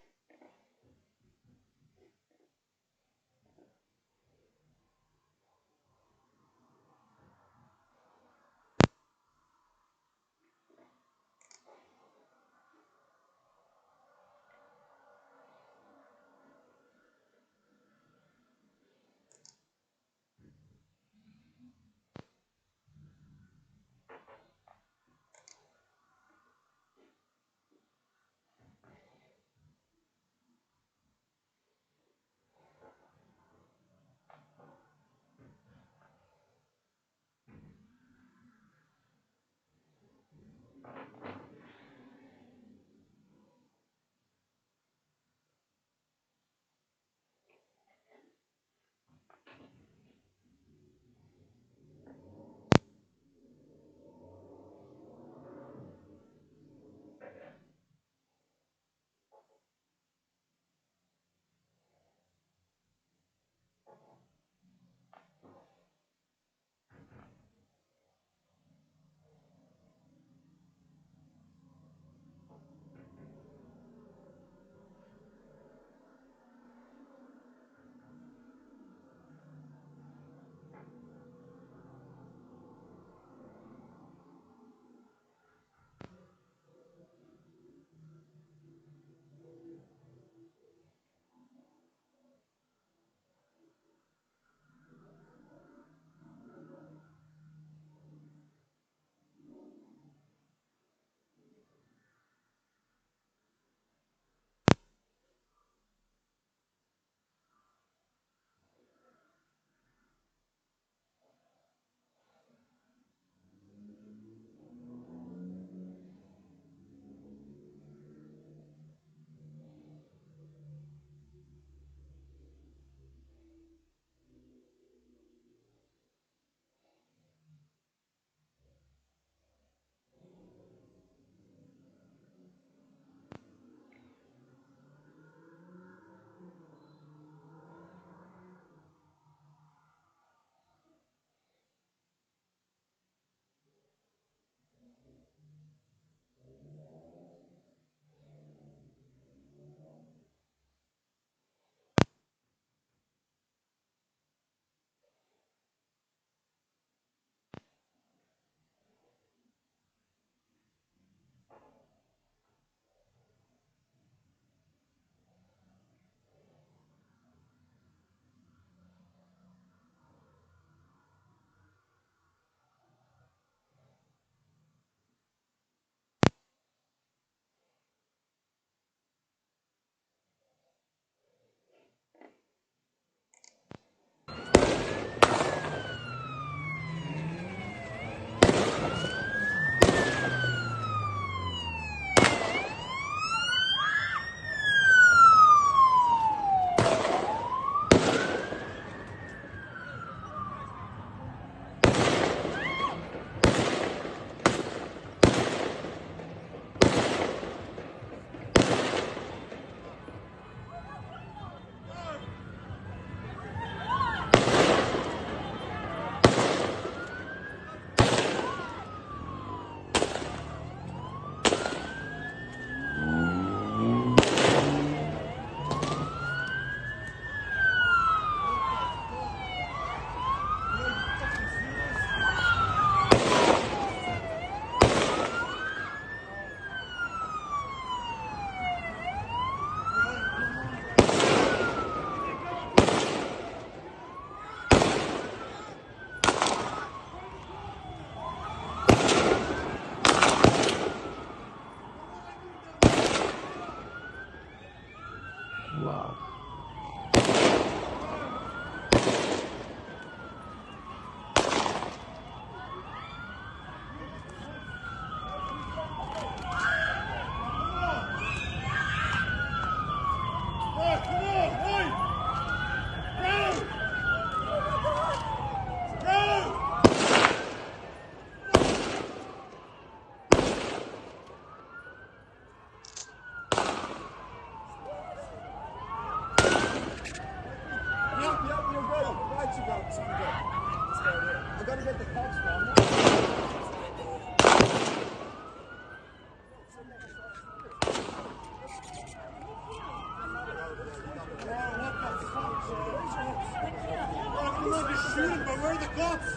Where are the cops?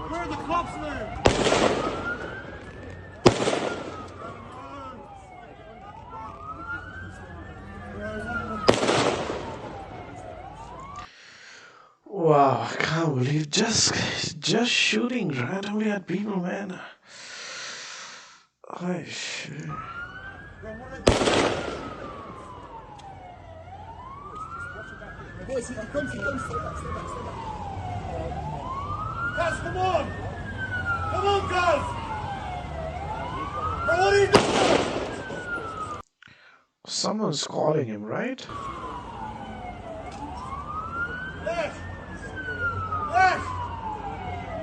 Where are the cops, man? Wow, I can't believe just shooting randomly at people, man. Oh shit. Boys, come, Guys, come on! Come on, guys! Bro, what are you doing? Someone's calling him, right? Left! Left!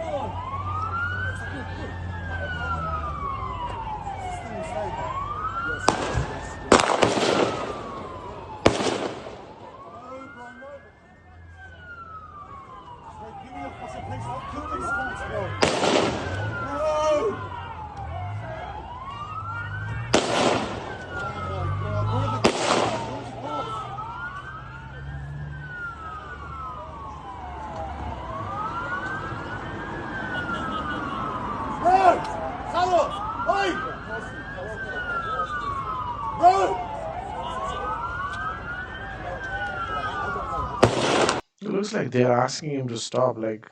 Come on! It looks like they're asking him to stop, like.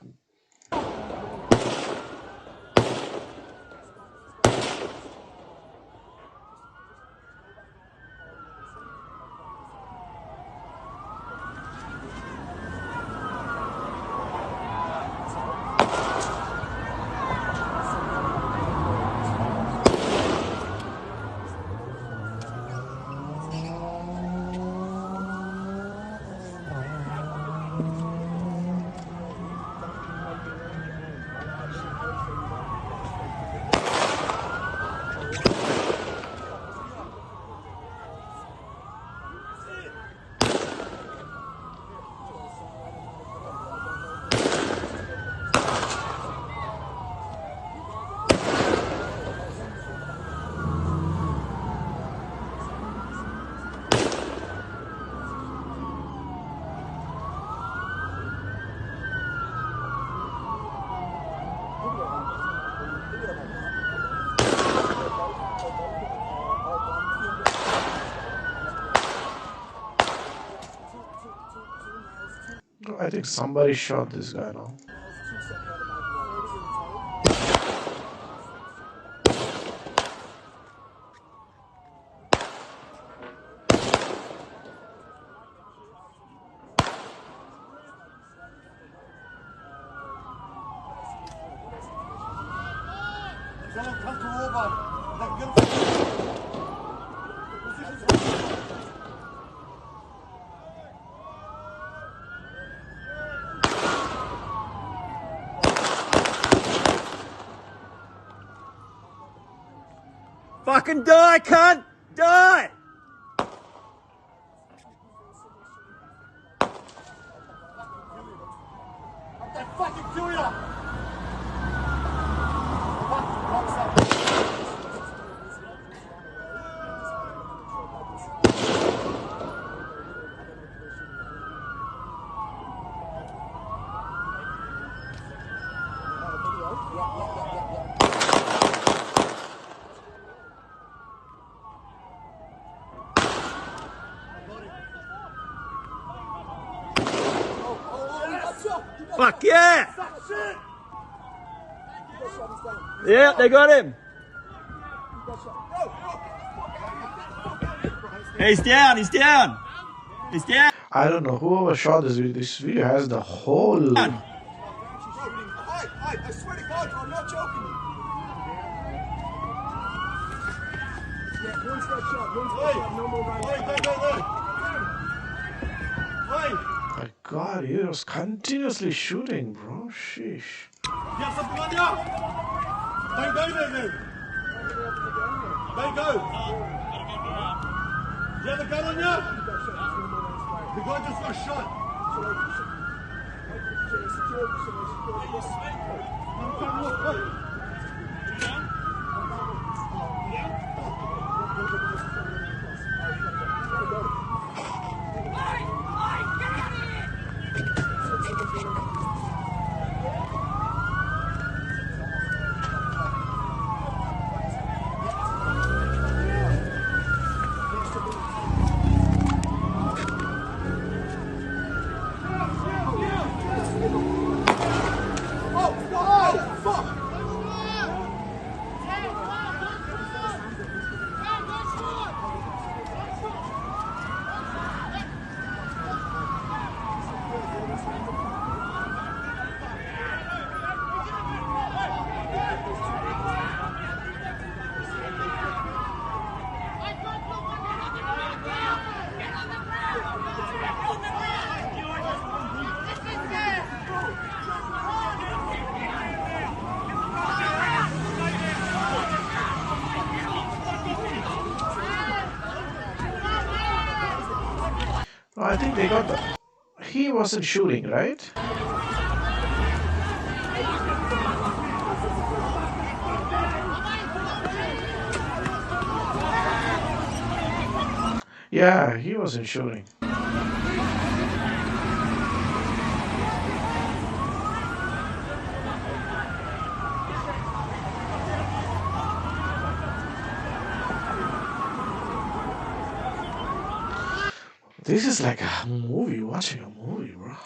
I think somebody shot this guy now. Fucking die, cunt! Die! I'll fucking kill you! Fuck yeah! Yeah, they got him. He's down, he's down. He's down. I don't know whoever shot this video. This video has the whole. I swear to God, I'm not joking. Yeah, one step shot, no more right. My God, he was continuously shooting, bro. Sheesh. You have something on you? Don't go there, then. Don't go. Do you have a gun on you? The guy just got shot. I think they got the. He wasn't shooting, right? Yeah, he wasn't shooting. This is like a movie, watching a movie, bro.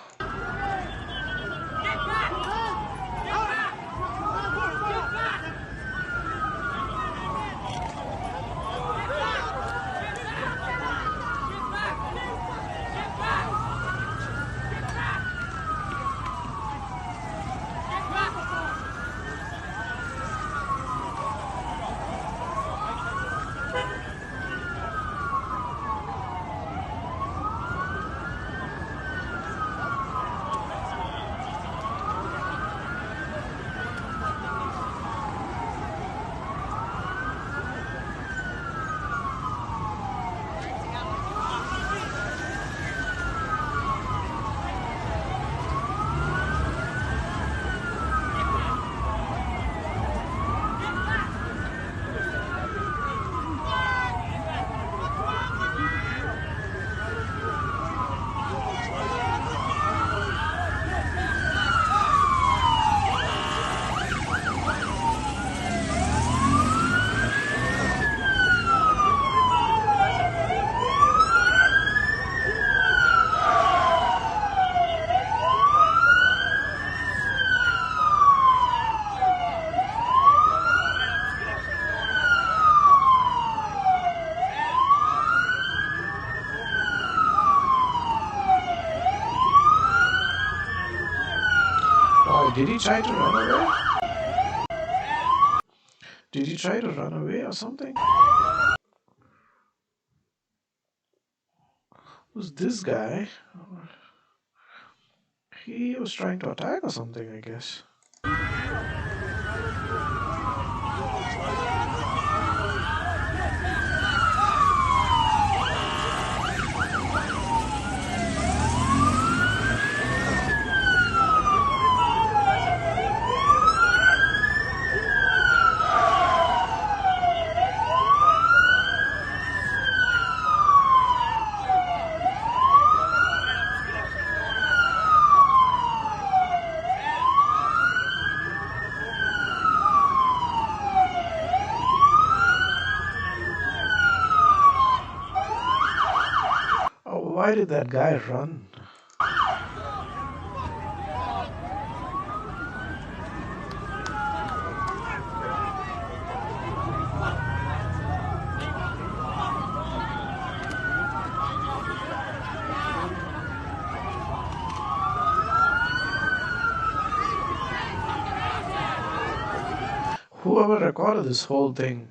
Oh, did he try to run away? Did he try to run away or something? Who's this guy? He was trying to attack or something, I guess. Oh, why did that guy run? Whoever recorded this whole thing.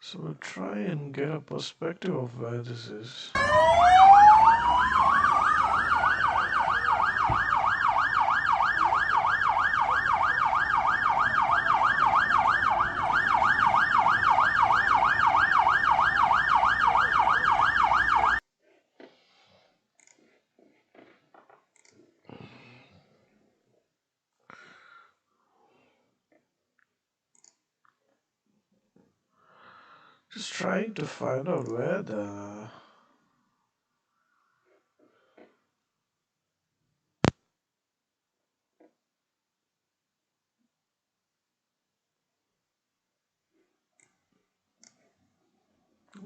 So we'll try and get a perspective of where this is. Just trying to find out where the.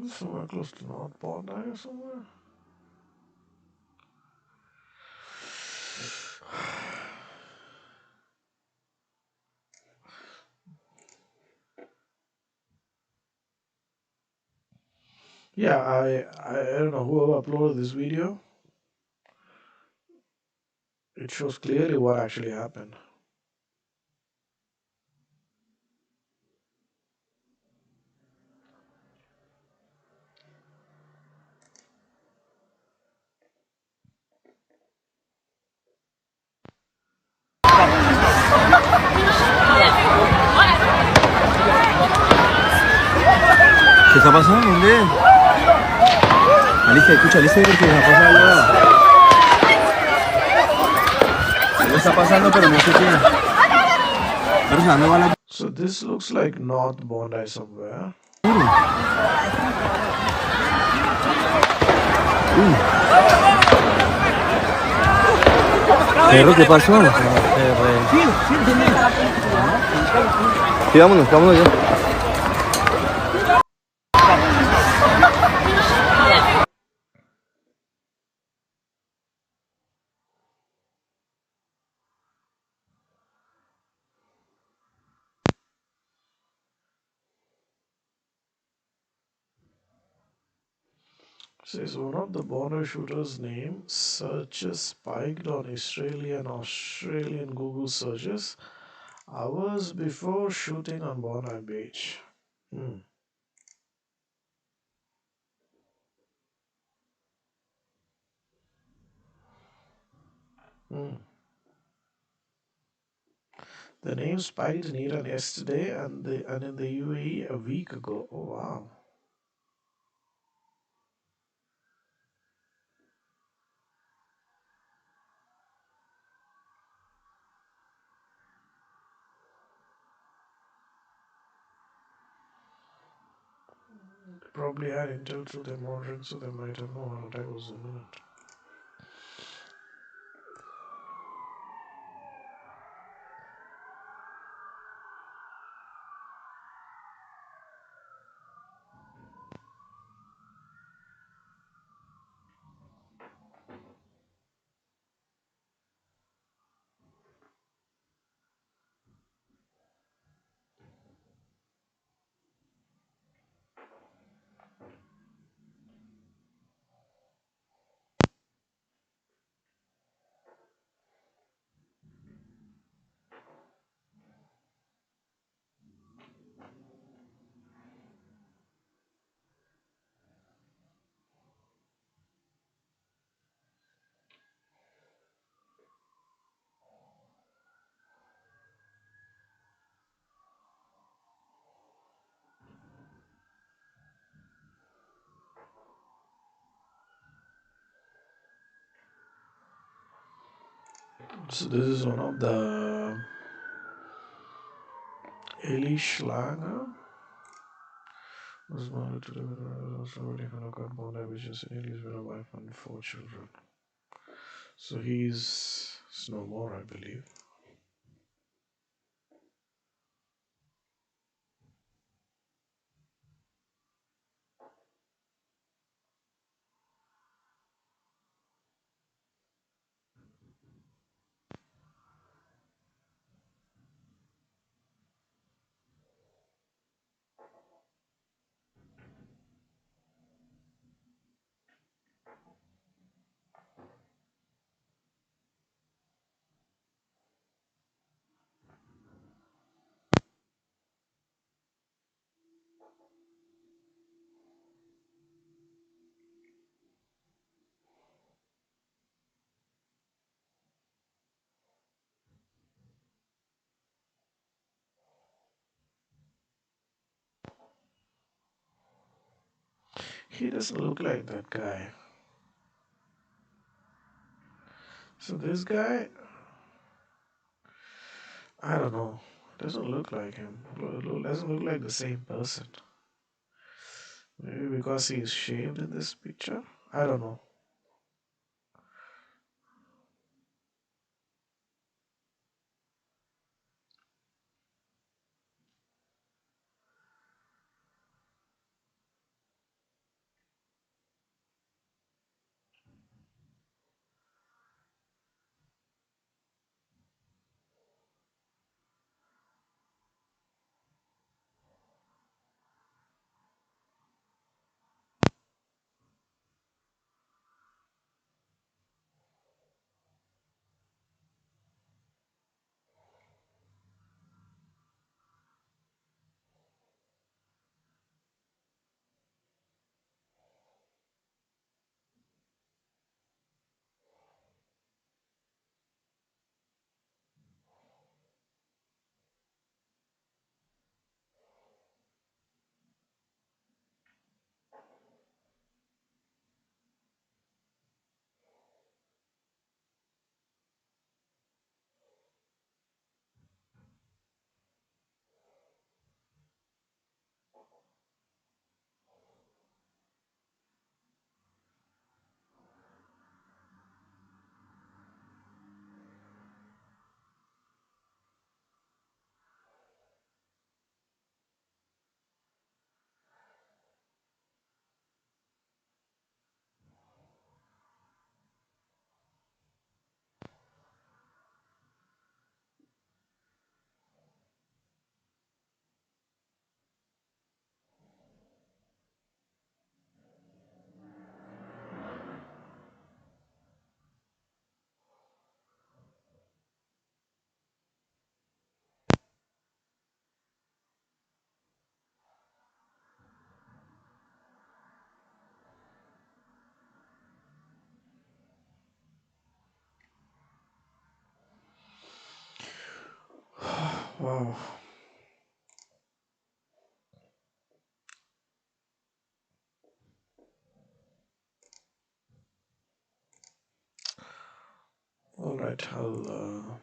Somewhere close to North Bondi or somewhere. Yeah, I don't know whoever uploaded this video. It shows clearly what actually happened. ¿Qué está pasando? ¿Dónde? Alicia, escucha, Alicia, ¿qué está pasando? Algo está pasando, pero no sé qué. Pero, o sea, ¿dónde va la... So this looks like North Bondi somewhere. Perro, ¿qué pasó? Sí, vámonos, vámonos ya. Says one of the Bondi shooters' name searches spiked on Israeli and Australian Google searches hours before shooting on Bondi Beach. Hmm. Hmm. The name spiked in Iran yesterday and in the UAE a week ago. Oh wow. They probably had intel through their monitoring, so they might have known an attack was imminent. So this is one of the Eli Schlanger. Was married to the already hanukkah Bondi, which is Eli's with a wife and 4 children. So he's no more, I believe. He doesn't look like that guy. So this guy, I don't know, doesn't look like him. Doesn't look like the same person. Maybe because he's shaved in this picture. I don't know. Wow. All right, I'll